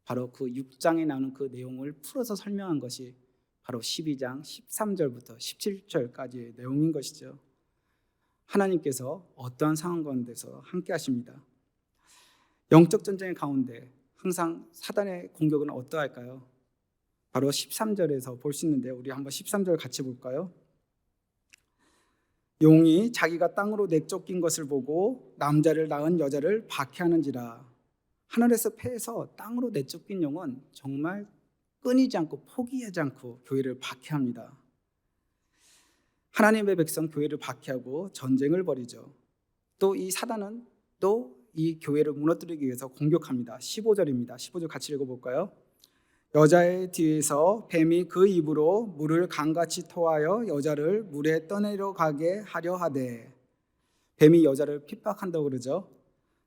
바로 그 6장에 나오는 그 내용을 풀어서 설명한 것이 바로 12장 13절부터 17절까지의 내용인 것이죠. 하나님께서 어떠한 상황 가운데서 함께 하십니다. 영적 전쟁 가운데 항상 사단의 공격은 어떠할까요? 바로 13절에서 볼 수 있는데 우리 한번 13절 같이 볼까요? 용이 자기가 땅으로 내쫓긴 것을 보고 남자를 낳은 여자를 박해하는지라. 하늘에서 패해서 땅으로 내쫓긴 용은 정말 끊이지 않고 포기하지 않고 교회를 박해합니다. 하나님의 백성 교회를 박해하고 전쟁을 벌이죠. 또 이 사단은 또 이 교회를 무너뜨리기 위해서 공격합니다. 15절입니다. 15절 같이 읽어볼까요? 여자의 뒤에서 뱀이 그 입으로 물을 강같이 토하여 여자를 물에 떠내려 가게 하려 하되. 뱀이 여자를 핍박한다고 그러죠.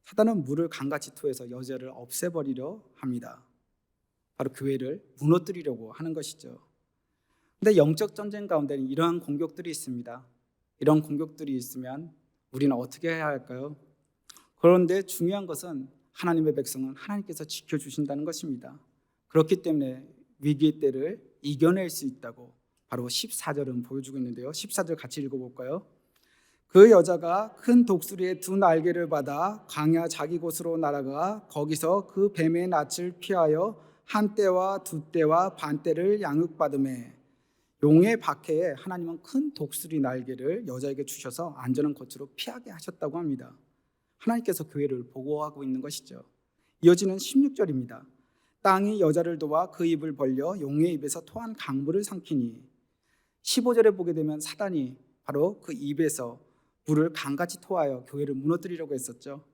사단은 물을 강같이 토해서 여자를 없애버리려 합니다. 바로 교회를 무너뜨리려고 하는 것이죠. 근데 영적 전쟁 가운데는 이러한 공격들이 있습니다. 이런 공격들이 있으면 우리는 어떻게 해야 할까요? 그런데 중요한 것은 하나님의 백성은 하나님께서 지켜주신다는 것입니다. 그렇기 때문에 위기의 때를 이겨낼 수 있다고 바로 14절은 보여주고 있는데요. 14절 같이 읽어볼까요? 그 여자가 큰 독수리의 두 날개를 받아 광야 자기 곳으로 날아가 거기서 그 뱀의 낯을 피하여 한 때와 두 때와 반 때를 양육받으매. 용의 박해에 하나님은 큰 독수리 날개를 여자에게 주셔서 안전한 곳으로 피하게 하셨다고 합니다. 하나님께서 교회를 보호하고 있는 것이죠. 이어지는 16절입니다. 땅이 여자를 도와 그 입을 벌려 용의 입에서 토한 강물을 삼키니. 15절에 보게 되면 사단이 바로 그 입에서 물을 강같이 토하여 교회를 무너뜨리려고 했었죠.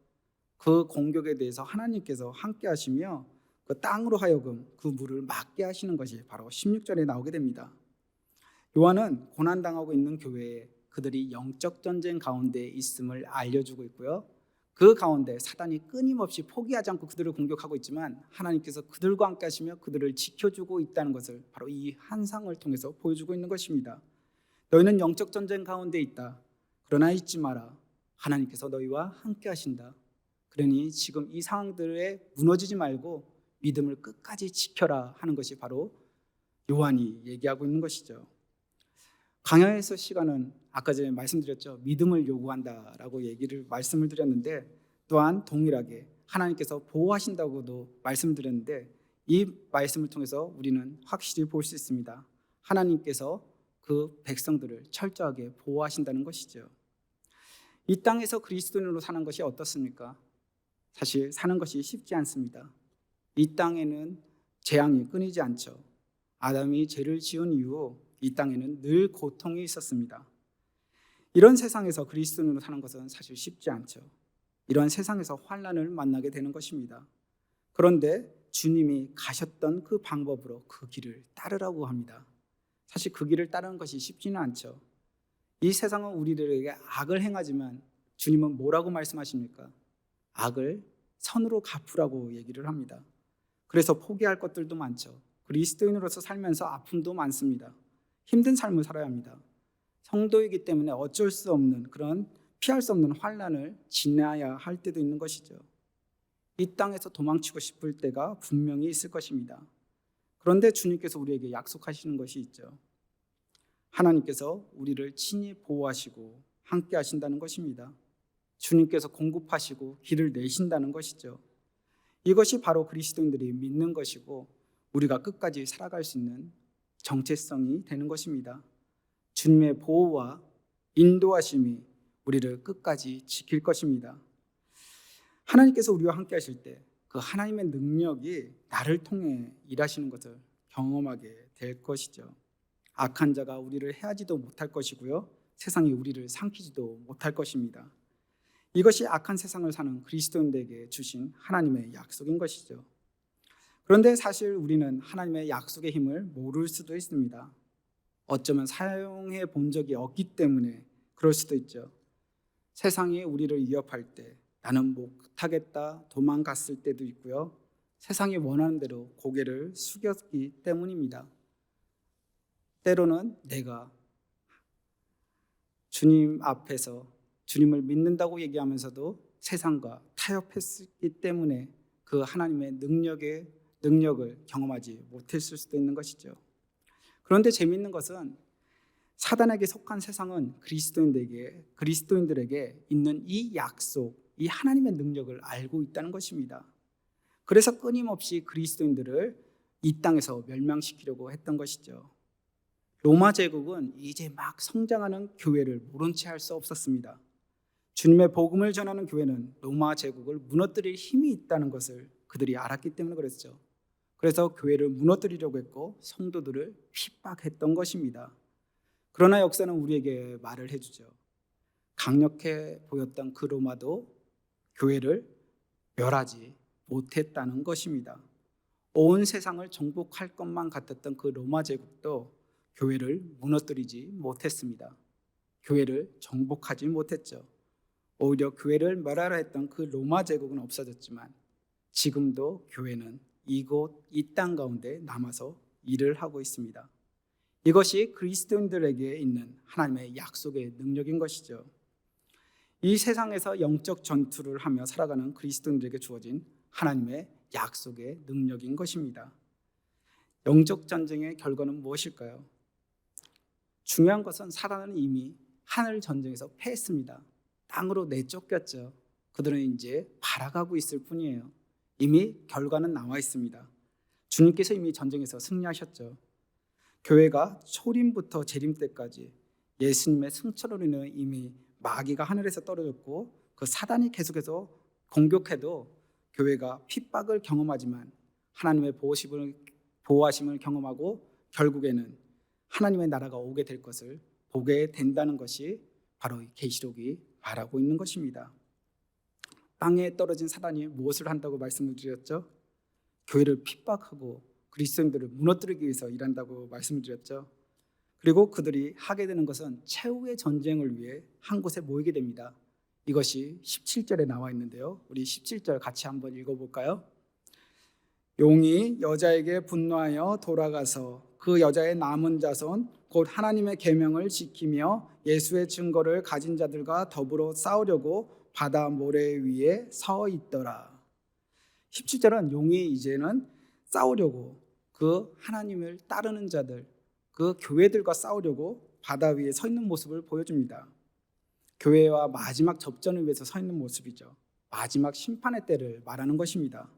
그 공격에 대해서 하나님께서 함께 하시며 그 땅으로 하여금 그 물을 막게 하시는 것이 바로 16절에 나오게 됩니다. 요한은 고난당하고 있는 교회에 그들이 영적 전쟁 가운데 있음을 알려주고 있고요. 그 가운데 사단이 끊임없이 포기하지 않고 그들을 공격하고 있지만 하나님께서 그들과 함께 하시며 그들을 지켜주고 있다는 것을 바로 이 환상을 통해서 보여주고 있는 것입니다. 너희는 영적 전쟁 가운데 있다. 그러나 잊지 마라. 하나님께서 너희와 함께 하신다. 그러니 지금 이 상황들에 무너지지 말고 믿음을 끝까지 지켜라 하는 것이 바로 요한이 얘기하고 있는 것이죠. 강야에서 시간은 아까 전에 말씀드렸죠. 믿음을 요구한다라고 말씀을 드렸는데 또한 동일하게 하나님께서 보호하신다고도 말씀드렸는데 이 말씀을 통해서 우리는 확실히 볼 수 있습니다. 하나님께서 그 백성들을 철저하게 보호하신다는 것이죠. 이 땅에서 그리스도인으로 사는 것이 어떻습니까? 사실 사는 것이 쉽지 않습니다. 이 땅에는 재앙이 끊이지 않죠. 아담이 죄를 지은 이후 이 땅에는 늘 고통이 있었습니다. 이런 세상에서 그리스도인으로 사는 것은 사실 쉽지 않죠. 이런 세상에서 환난을 만나게 되는 것입니다. 그런데 주님이 가셨던 그 방법으로 그 길을 따르라고 합니다. 사실 그 길을 따르는 것이 쉽지는 않죠. 이 세상은 우리들에게 악을 행하지만 주님은 뭐라고 말씀하십니까? 악을 선으로 갚으라고 얘기를 합니다. 그래서 포기할 것들도 많죠. 그리스도인으로서 살면서 아픔도 많습니다. 힘든 삶을 살아야 합니다. 성도이기 때문에 어쩔 수 없는 그런 피할 수 없는 환난을 지나야 할 때도 있는 것이죠. 이 땅에서 도망치고 싶을 때가 분명히 있을 것입니다. 그런데 주님께서 우리에게 약속하시는 것이 있죠. 하나님께서 우리를 친히 보호하시고 함께 하신다는 것입니다. 주님께서 공급하시고 길을 내신다는 것이죠. 이것이 바로 그리스도인들이 믿는 것이고 우리가 끝까지 살아갈 수 있는 정체성이 되는 것입니다. 주님의 보호와 인도하심이 우리를 끝까지 지킬 것입니다. 하나님께서 우리와 함께 하실 때 그 하나님의 능력이 나를 통해 일하시는 것을 경험하게 될 것이죠. 악한 자가 우리를 해하지도 못할 것이고요. 세상이 우리를 삼키지도 못할 것입니다. 이것이 악한 세상을 사는 그리스도인들에게 주신 하나님의 약속인 것이죠. 그런데 사실 우리는 하나님의 약속의 힘을 모를 수도 있습니다. 어쩌면 사용해 본 적이 없기 때문에 그럴 수도 있죠. 세상이 우리를 위협할 때 나는 못하겠다 도망갔을 때도 있고요. 세상이 원하는 대로 고개를 숙였기 때문입니다. 때로는 내가 주님 앞에서 주님을 믿는다고 얘기하면서도 세상과 타협했기 때문에 그 하나님의 능력을 경험하지 못했을 수도 있는 것이죠. 그런데 재미있는 것은 사단에게 속한 세상은 그리스도인들에게 있는 이 약속, 이 하나님의 능력을 알고 있다는 것입니다. 그래서 끊임없이 그리스도인들을 이 땅에서 멸망시키려고 했던 것이죠. 로마 제국은 이제 막 성장하는 교회를 모른 채 할 수 없었습니다. 주님의 복음을 전하는 교회는 로마 제국을 무너뜨릴 힘이 있다는 것을 그들이 알았기 때문에 그랬죠. 그래서 교회를 무너뜨리려고 했고 성도들을 핍박했던 것입니다. 그러나 역사는 우리에게 말을 해주죠. 강력해 보였던 그 로마도 교회를 멸하지 못했다는 것입니다. 온 세상을 정복할 것만 같았던 그 로마 제국도 교회를 무너뜨리지 못했습니다. 교회를 정복하지 못했죠. 오히려 교회를 멸하려 했던 그 로마 제국은 없어졌지만 지금도 교회는 이곳 이 땅 가운데 남아서 일을 하고 있습니다. 이것이 그리스도인들에게 있는 하나님의 약속의 능력인 것이죠. 이 세상에서 영적 전투를 하며 살아가는 그리스도인들에게 주어진 하나님의 약속의 능력인 것입니다. 영적 전쟁의 결과는 무엇일까요? 중요한 것은 사단은 이미 하늘 전쟁에서 패했습니다. 땅으로 내쫓겼죠. 그들은 이제 바라가고 있을 뿐이에요. 이미 결과는 나와 있습니다. 주님께서 이미 전쟁에서 승리하셨죠. 교회가 초림부터 재림 때까지 예수님의 승천으로 인해 이미 마귀가 하늘에서 떨어졌고 그 사단이 계속해서 공격해도 교회가 핍박을 경험하지만 하나님의 보호하심을 경험하고 결국에는 하나님의 나라가 오게 될 것을 보게 된다는 것이 바로 계시록이 말하고 있는 것입니다. 땅에 떨어진 사단이 무엇을 한다고 말씀을 드렸죠? 교회를 핍박하고 그리스도인들을 무너뜨리기 위해서 일한다고 말씀을 드렸죠. 그리고 그들이 하게 되는 것은 최후의 전쟁을 위해 한 곳에 모이게 됩니다. 이것이 17절에 나와 있는데요. 우리 17절 같이 한번 읽어볼까요? 용이 여자에게 분노하여 돌아가서 그 여자의 남은 자손 곧 하나님의 계명을 지키며 예수의 증거를 가진 자들과 더불어 싸우려고 바다 모래 위에 서 있더라. 17절은 용이 이제는 싸우려고 그 하나님을 따르는 자들, 그 교회들과 싸우려고 바다 위에 서 있는 모습을 보여줍니다. 교회와 마지막 접전을 위해서 서 있는 모습이죠. 마지막 심판의 때를 말하는 것입니다.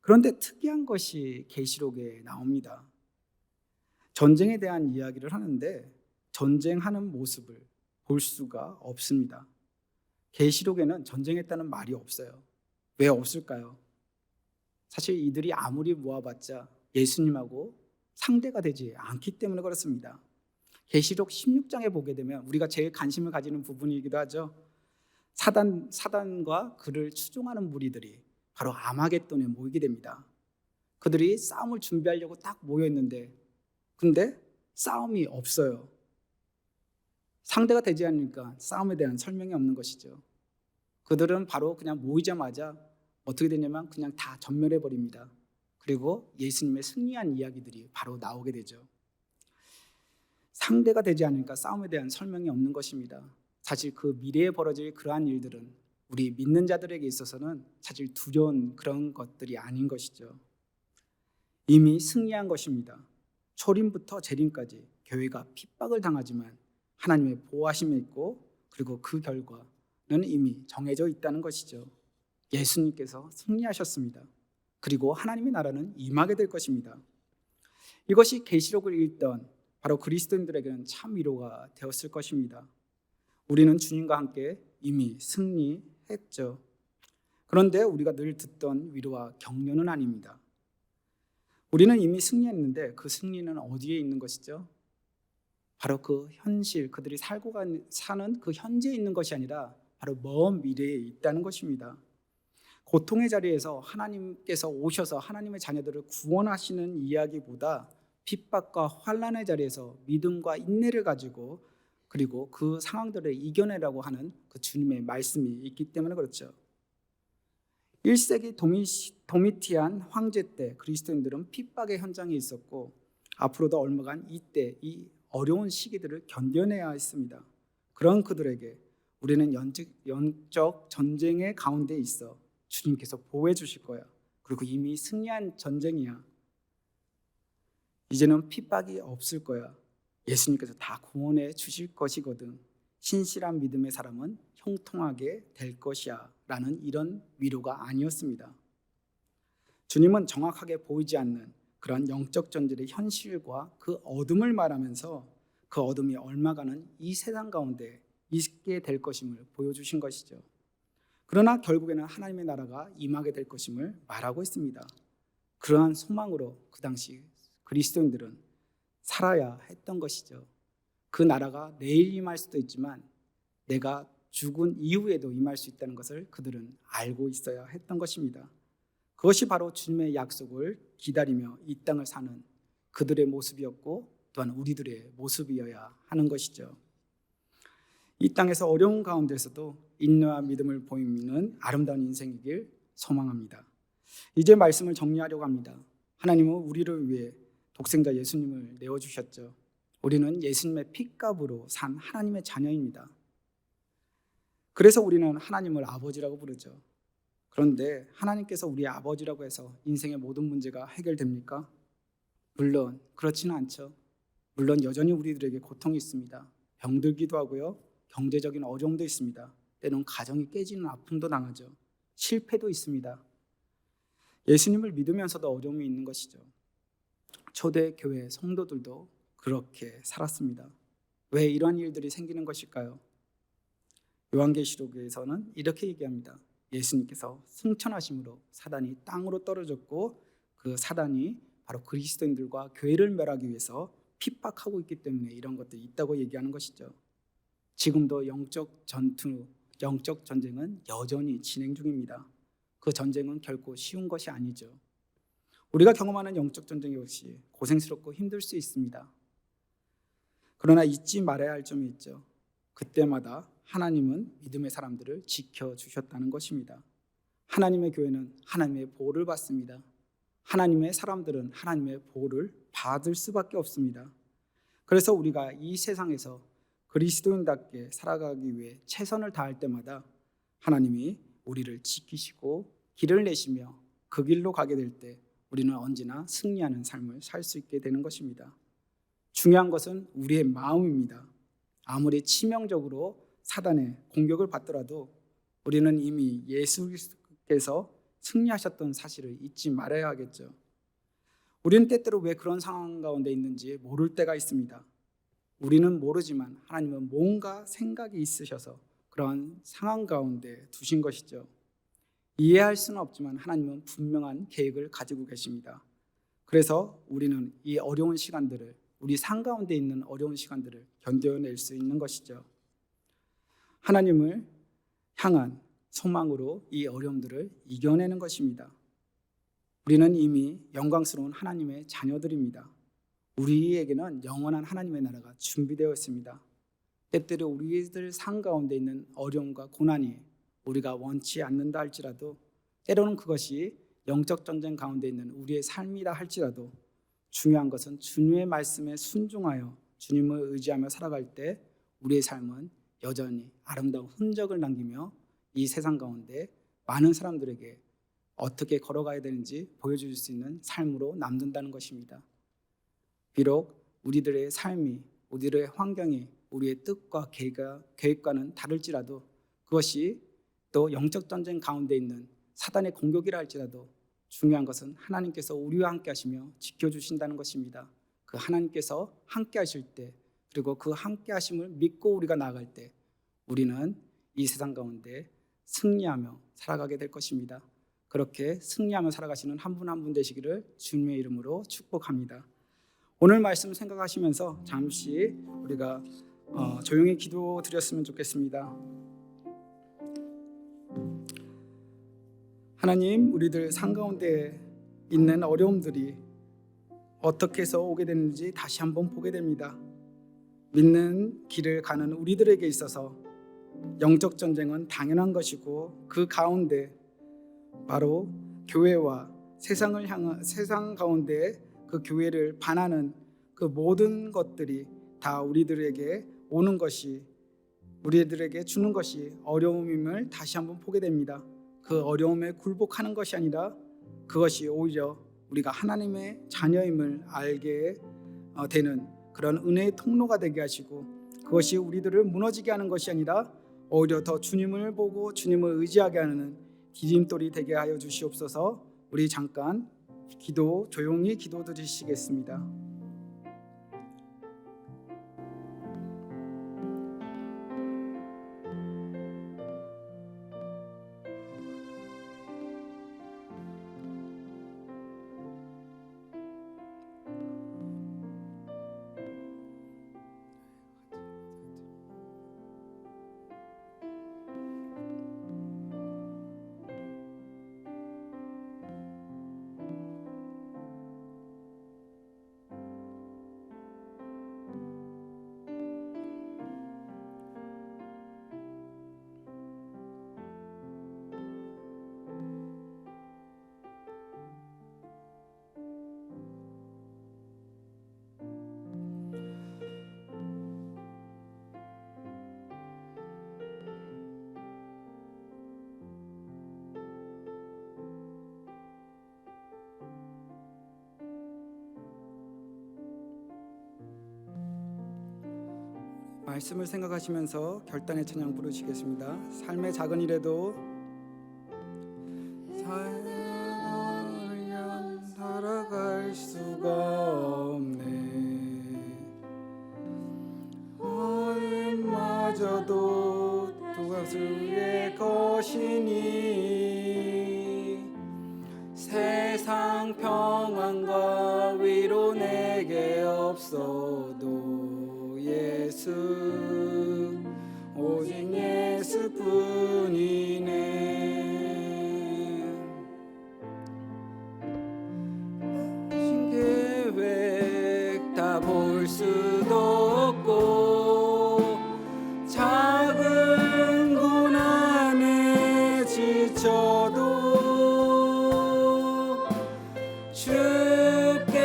그런데 특이한 것이 계시록에 나옵니다. 전쟁에 대한 이야기를 하는데 전쟁하는 모습을 볼 수가 없습니다. 계시록에는 전쟁했다는 말이 없어요. 왜 없을까요? 사실 이들이 아무리 모아봤자 예수님하고 상대가 되지 않기 때문에 그렇습니다. 계시록 16장에 보게 되면 우리가 제일 관심을 가지는 부분이기도 하죠. 사단과 그를 추종하는 무리들이 바로 아마겟돈에 모이게 됩니다. 그들이 싸움을 준비하려고 딱 모여있는데 근데 싸움이 없어요. 상대가 되지 않으니까 싸움에 대한 설명이 없는 것이죠. 그들은 바로 그냥 모이자마자 어떻게 되냐면 그냥 다 전멸해버립니다. 그리고 예수님의 승리한 이야기들이 바로 나오게 되죠. 상대가 되지 않으니까 싸움에 대한 설명이 없는 것입니다. 사실 그 미래에 벌어질 그러한 일들은 우리 믿는 자들에게 있어서는 사실 두려운 그런 것들이 아닌 것이죠. 이미 승리한 것입니다. 초림부터 재림까지 교회가 핍박을 당하지만 하나님의 보호하심이 있고 그리고 그 결과는 이미 정해져 있다는 것이죠. 예수님께서 승리하셨습니다. 그리고 하나님의 나라는 임하게 될 것입니다. 이것이 계시록을 읽던 바로 그리스도인들에게는 참 위로가 되었을 것입니다. 우리는 주님과 함께 이미 승리했죠. 그런데 우리가 늘 듣던 위로와 격려는 아닙니다. 우리는 이미 승리했는데 그 승리는 어디에 있는 것이죠? 바로 그 현실, 그들이 사는 그 현재에 있는 것이 아니라 바로 먼 미래에 있다는 것입니다. 고통의 자리에서 하나님께서 오셔서 하나님의 자녀들을 구원하시는 이야기보다 핍박과 환난의 자리에서 믿음과 인내를 가지고 그리고 그 상황들을 이겨내라고 하는 그 주님의 말씀이 있기 때문에 그렇죠. 1세기 도미티안 황제 때 그리스도인들은 핍박의 현장에 있었고 앞으로도 얼마간 이때 이 어려운 시기들을 견뎌내야 했습니다. 그런 그들에게 우리는 영적 전쟁의 가운데 있어 주님께서 보호해 주실 거야. 그리고 이미 승리한 전쟁이야. 이제는 핍박이 없을 거야. 예수님께서 다 구원해 주실 것이거든. 신실한 믿음의 사람은 형통하게 될 것이야 라는 이런 위로가 아니었습니다. 주님은 정확하게 보이지 않는 그런 영적 존재의 현실과 그 어둠을 말하면서 그 어둠이 얼마간은 이 세상 가운데 있게 될 것임을 보여주신 것이죠. 그러나 결국에는 하나님의 나라가 임하게 될 것임을 말하고 있습니다. 그러한 소망으로 그 당시 그리스도인들은 살아야 했던 것이죠. 그 나라가 내일 임할 수도 있지만 내가 죽은 이후에도 임할 수 있다는 것을 그들은 알고 있어야 했던 것입니다. 그것이 바로 주님의 약속을 기다리며 이 땅을 사는 그들의 모습이었고 또한 우리들의 모습이어야 하는 것이죠. 이 땅에서 어려운 가운데서도 인내와 믿음을 보이는 아름다운 인생이길 소망합니다. 이제 말씀을 정리하려고 합니다. 하나님은 우리를 위해 독생자 예수님을 내어주셨죠. 우리는 예수님의 핏값으로 산 하나님의 자녀입니다. 그래서 우리는 하나님을 아버지라고 부르죠. 그런데 하나님께서 우리의 아버지라고 해서 인생의 모든 문제가 해결됩니까? 물론 그렇지는 않죠. 물론 여전히 우리들에게 고통이 있습니다. 병들기도 하고요. 경제적인 어려움도 있습니다. 때로는 가정이 깨지는 아픔도 당하죠. 실패도 있습니다. 예수님을 믿으면서도 어려움이 있는 것이죠. 초대교회 성도들도 그렇게 살았습니다. 왜 이러한 일들이 생기는 것일까요? 요한계시록에서는 이렇게 얘기합니다. 예수님께서 승천하심으로 사단이 땅으로 떨어졌고 그 사단이 바로 그리스도인들과 교회를 멸하기 위해서 핍박하고 있기 때문에 이런 것들이 있다고 얘기하는 것이죠. 지금도 영적 전투, 영적 전쟁은 여전히 진행 중입니다. 그 전쟁은 결코 쉬운 것이 아니죠. 우리가 경험하는 영적 전쟁 역시 고생스럽고 힘들 수 있습니다. 그러나 잊지 말아야 할 점이 있죠. 그때마다 하나님은 믿음의 사람들을 지켜주셨다는 것입니다. 하나님의 교회는 하나님의 보호를 받습니다. 하나님의 사람들은 하나님의 보호를 받을 수밖에 없습니다. 그래서 우리가 이 세상에서 그리스도인답게 살아가기 위해 최선을 다할 때마다 하나님이 우리를 지키시고 길을 내시며 그 길로 가게 될 때 우리는 언제나 승리하는 삶을 살 수 있게 되는 것입니다. 중요한 것은 우리의 마음입니다. 아무리 치명적으로 사단의 공격을 받더라도 우리는 이미 예수께서 승리하셨던 사실을 잊지 말아야 하겠죠. 우리는 때때로 왜 그런 상황 가운데 있는지 모를 때가 있습니다. 우리는 모르지만 하나님은 뭔가 생각이 있으셔서 그러한 상황 가운데 두신 것이죠. 이해할 수는 없지만 하나님은 분명한 계획을 가지고 계십니다. 그래서 우리는 이 어려운 시간들을, 우리 삶 가운데 있는 어려운 시간들을 견뎌낼 수 있는 것이죠. 하나님을 향한 소망으로 이 어려움들을 이겨내는 것입니다. 우리는 이미 영광스러운 하나님의 자녀들입니다. 우리에게는 영원한 하나님의 나라가 준비되어 있습니다. 때때로 우리들 삶 가운데 있는 어려움과 고난이 우리가 원치 않는다 할지라도, 때로는 그것이 영적 전쟁 가운데 있는 우리의 삶이다 할지라도, 중요한 것은 주님의 말씀에 순종하여 주님을 의지하며 살아갈 때 우리의 삶은 여전히 아름다운 흔적을 남기며 이 세상 가운데 많은 사람들에게 어떻게 걸어가야 되는지 보여줄 수 있는 삶으로 남는다는 것입니다. 비록 우리들의 삶이, 우리들의 환경이 우리의 뜻과 계획과는 다를지라도, 그것이 또 영적 전쟁 가운데 있는 사단의 공격이라 할지라도 중요한 것은 하나님께서 우리와 함께 하시며 지켜주신다는 것입니다. 그 하나님께서 함께 하실 때, 그리고 그 함께 하심을 믿고 우리가 나아갈 때 우리는 이 세상 가운데 승리하며 살아가게 될 것입니다. 그렇게 승리하며 살아가시는 한 분 한 분 되시기를 주님의 이름으로 축복합니다. 오늘 말씀 생각하시면서 잠시 우리가 조용히 기도 드렸으면 좋겠습니다. 하나님, 우리들 삶 가운데 있는 어려움들이 어떻게 해서 오게 되는지 다시 한번 보게 됩니다. 믿는 길을 가는 우리들에게 있어서 영적 전쟁은 당연한 것이고, 그 가운데 바로 교회와 세상 가운데 그 교회를 반하는 그 모든 것들이 다 우리들에게 오는 것이, 우리들에게 주는 것이 어려움임을 다시 한번 보게 됩니다. 그 어려움에 굴복하는 것이 아니라 그것이 오히려 우리가 하나님의 자녀임을 알게 되는 그런 은혜의 통로가 되게 하시고, 그것이 우리들을 무너지게 하는 것이 아니라 오히려 더 주님을 보고 주님을 의지하게 하는 디딤돌이 되게 하여 주시옵소서. 우리 잠깐 조용히 기도 드리시겠습니다. 말씀을 생각하시면서 결단의 찬양 부르시겠습니다. 삶의 작은 일에도 삶을 살아갈 수가 없네. 어른마저도 두 가수의 것이니 세상 평안과 위로 내게 없어도 예수 오직 예수뿐이네. 계획 다 볼 수도 없고 작은 고난에 지쳐도 주께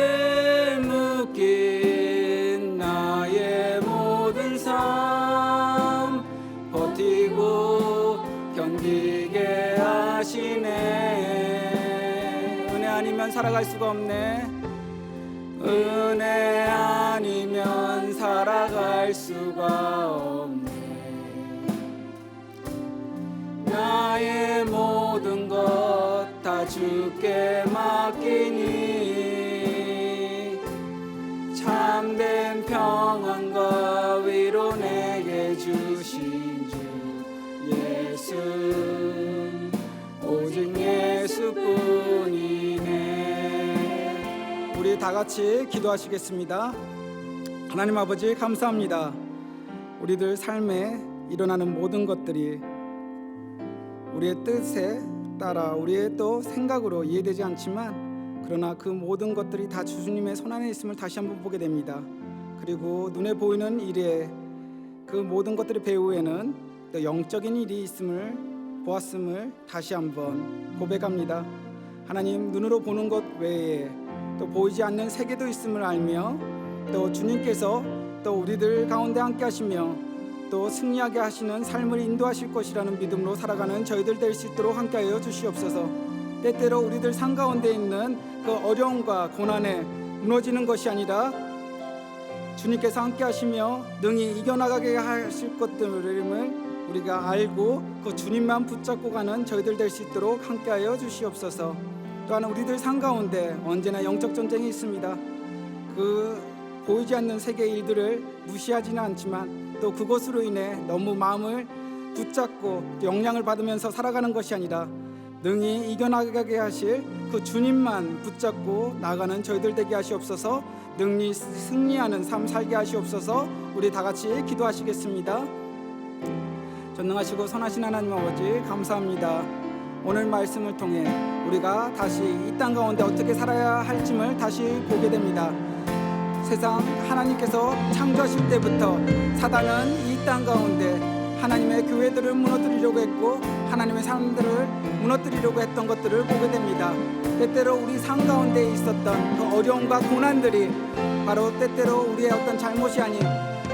묶인 나의 모든 삶 버티고 견디게 하시네. 은혜 아니면 살아갈 수가 없네. 은혜 아니면 살아갈 수가 없네. 나의 모든 것 다 주께 맡기니 참된 평안과 위로 내게 주신 주 예수 오직 예수뿐이네. 우리 다 같이 기도하시겠습니다. 하나님 아버지 감사합니다. 우리들 삶에 일어나는 모든 것들이 우리의 뜻에 따라 우리의 또 생각으로 이해되지 않지만 그러나 그 모든 것들이 다 주님의 손안에 있음을 다시 한번 보게 됩니다. 그리고 눈에 보이는 일에 그 모든 것들의 배후에는 또 영적인 일이 있음을 보았음을 다시 한번 고백합니다. 하나님, 눈으로 보는 것 외에 또 보이지 않는 세계도 있음을 알며 또 주님께서 또 우리들 가운데 함께 하시며 또 승리하게 하시는 삶을 인도하실 것이라는 믿음으로 살아가는 저희들 될 수 있도록 함께하여 주시옵소서. 때때로 우리들 삶 가운데 있는 그 어려움과 고난에 무너지는 것이 아니라 주님께서 함께 하시며 능히 이겨나가게 하실 것들을 우리가 알고 그 주님만 붙잡고 가는 저희들 될 수 있도록 함께하여 주시옵소서. 또한 우리들 삶 가운데 언제나 영적 전쟁이 있습니다. 그 보이지 않는 세계 일들을 무시하지는 않지만 또 그것으로 인해 너무 마음을 붙잡고 영향을 받으면서 살아가는 것이 아니라 능히 이겨나가게 하실 그 주님만 붙잡고 나가는 저희들 되게 하시옵소서. 능히 승리하는 삶 살게 하시옵소서. 우리 다 같이 기도하시겠습니다. 전능하시고 선하신 하나님 아버지 감사합니다. 오늘 말씀을 통해 우리가 다시 이 땅 가운데 어떻게 살아야 할지를 다시 보게 됩니다. 세상 하나님께서 창조하실 때부터 사단은 이 땅 가운데 하나님의 교회들을 무너뜨리려고 했고 하나님의 사람들을 무너뜨리려고 했던 것들을 보게 됩니다. 때때로 우리 삶 가운데 있었던 그 어려움과 고난들이 바로 때때로 우리의 어떤 잘못이 아닌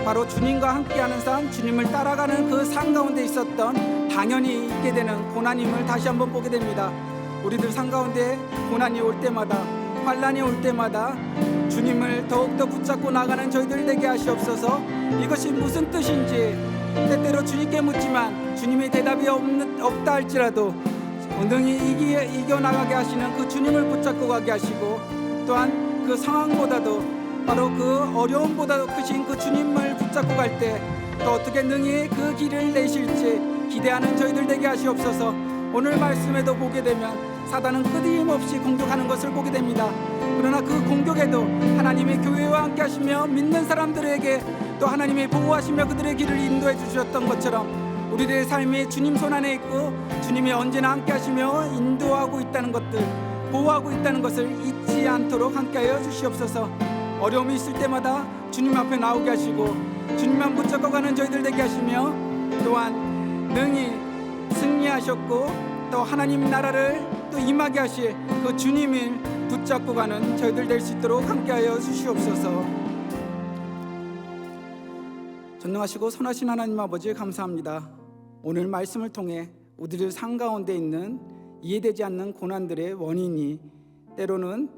바로 주님과 함께하는 삶, 주님을 따라가는 그 삶 가운데 있었던 당연히 있게 되는 고난임을 다시 한번 보게 됩니다. 우리들 삶 가운데 고난이 올 때마다 환난이 올 때마다 주님을 더욱더 붙잡고 나가는 저희들 되게 하시옵소서. 이것이 무슨 뜻인지 때때로 주님께 묻지만 주님이 대답이 없다 할지라도 능히 이겨나가게 하시는 그 주님을 붙잡고 가게 하시고, 또한 그 상황보다도 바로 그 어려움보다도 크신 그 주님을 붙잡고 갈 때 또 어떻게 능히 그 길을 내실지 기대하는 저희들 되게 하시옵소서. 오늘 말씀에도 보게 되면 사단은 끊임없이 공격하는 것을 보게 됩니다. 그러나 그 공격에도 하나님의 교회와 함께 하시며 믿는 사람들에게 또 하나님이 보호하시며 그들의 길을 인도해 주셨던 것처럼 우리들의 삶이 주님 손 안에 있고 주님이 언제나 함께 하시며 인도하고 있다는 것들, 보호하고 있다는 것을 잊지 않도록 함께하여 주시옵소서. 어려움이 있을 때마다 주님 앞에 나오게 하시고 주님만 붙잡고 가는 저희들 되게 하시며, 또한 능히 승리하셨고 또 하나님 나라를 또 임하게 하실 그 주님을 붙잡고 가는 저희들 될 수 있도록 함께하여 주시옵소서. 전능하시고 선하신 하나님 아버지, 감사합니다. 오늘 말씀을 통해 우리들 삶 가운데 있는 이해되지 않는 고난들의 원인이 때로는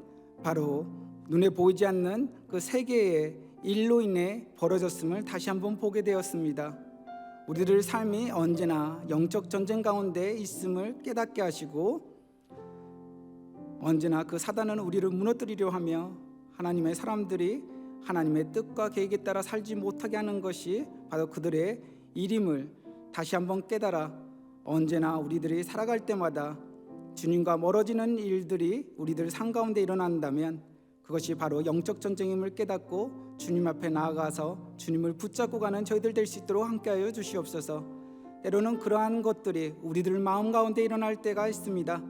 바로 눈에 보이지 않는 그 세계의 일로 인해 벌어졌음을 다시 한번 보게 되었습니다. 우리들 삶이 언제나 영적 전쟁 가운데 있음을 깨닫게 하시고, 언제나 그 사단은 우리를 무너뜨리려 하며 하나님의 사람들이 하나님의 뜻과 계획에 따라 살지 못하게 하는 것이 바로 그들의 일임을 다시 한번 깨달아 언제나 우리들이 살아갈 때마다 주님과 멀어지는 일들이 우리들 삶 가운데 일어난다면 그것이 바로 영적 전쟁임을 깨닫고 주님 앞에 나아가서 주님을 붙잡고 가는 저희들 될 수 있도록 함께하여 주시옵소서. 때로는 그러한 것들이 우리들 마음 가운데 일어날 때가 있습니다.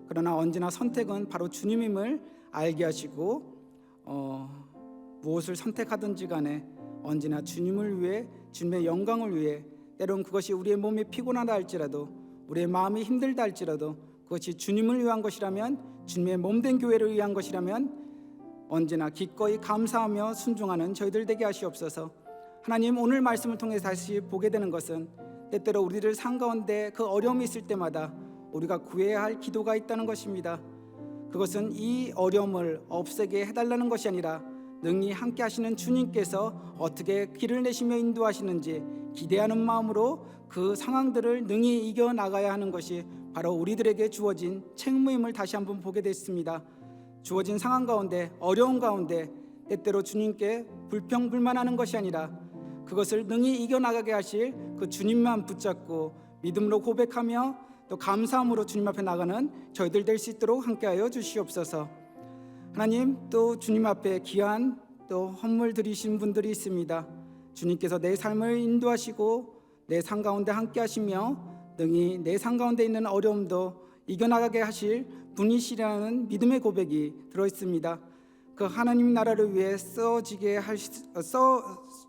그러나 언제나 선택은 바로 주님임을 알게 하시고 무엇을 선택하든지 간에 언제나 주님을 위해, 주님의 영광을 위해, 때로는 그것이 우리의 몸이 피곤하다 할지라도 우리의 마음이 힘들다 할지라도 그것이 주님을 위한 것이라면, 주님의 몸된 교회를 위한 것이라면 언제나 기꺼이 감사하며 순종하는 저희들 되게 하시옵소서. 하나님, 오늘 말씀을 통해 다시 보게 되는 것은 때때로 우리들 삶 가운데 그 어려움이 있을 때마다 우리가 구해야 할 기도가 있다는 것입니다. 그것은 이 어려움을 없애게 해달라는 것이 아니라 능히 함께 하시는 주님께서 어떻게 길을 내시며 인도하시는지 기대하는 마음으로 그 상황들을 능히 이겨나가야 하는 것이 바로 우리들에게 주어진 책무임을 다시 한번 보게 됐습니다. 주어진 상황 가운데, 어려운 가운데 때때로 주님께 불평불만하는 것이 아니라 그것을 능히 이겨나가게 하실 그 주님만 붙잡고 믿음으로 고백하며 또 감사함으로 주님 앞에 나가는 저희들 될 수 있도록 함께하여 주시옵소서. 하나님, 또 주님 앞에 귀한 또 헌물 드리신 분들이 있습니다. 주님께서 내 삶을 인도하시고 내 삶 가운데 함께 하시며 능히 내 삶 가운데 있는 어려움도 이겨나가게 하실 분이시라는 믿음의 고백이 들어있습니다. 그 하나님 나라를 위해 써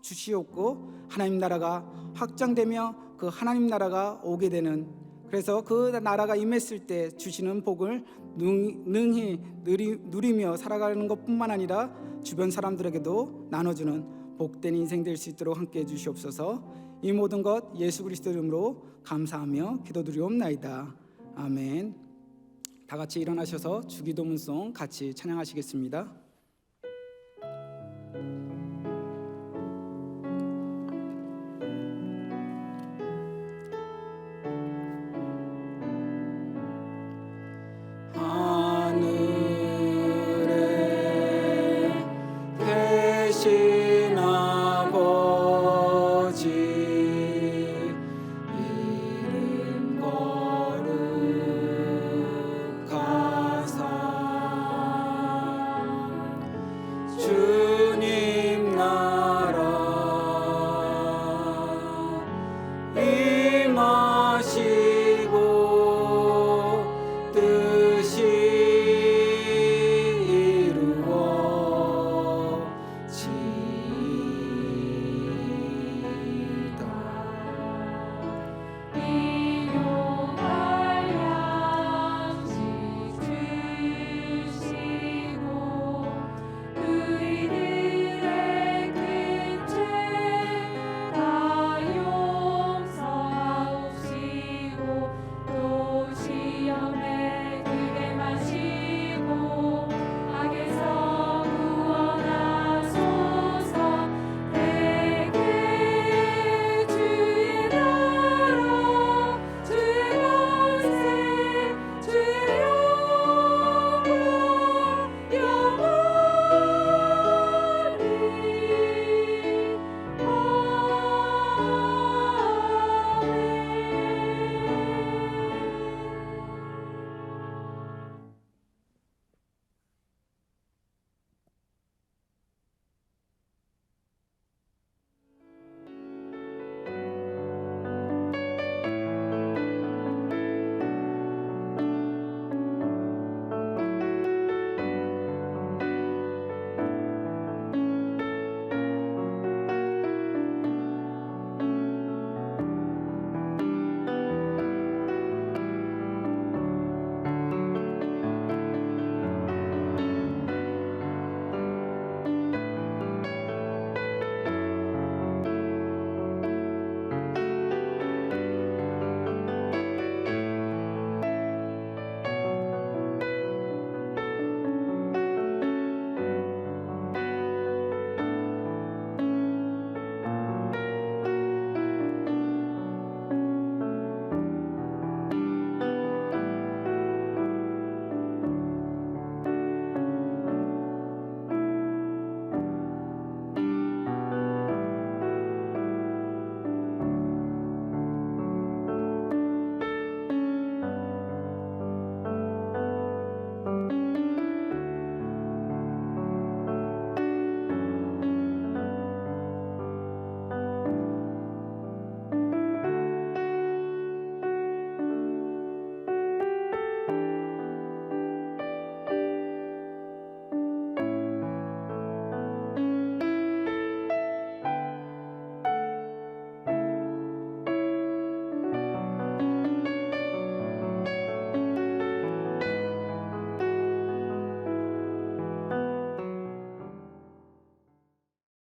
주시옵고 하나님 나라가 확장되며 그 하나님 나라가 오게 되는, 그래서 그 나라가 임했을 때 주시는 복을 능히 누리며 살아가는 것뿐만 아니라 주변 사람들에게도 나눠주는 복된 인생 될 수 있도록 함께해 주시옵소서. 이 모든 것 예수 그리스도 이름으로 감사하며 기도드리옵나이다. 아멘. 다 같이 일어나셔서 주기도문송 같이 찬양하시겠습니다. 하늘에 계신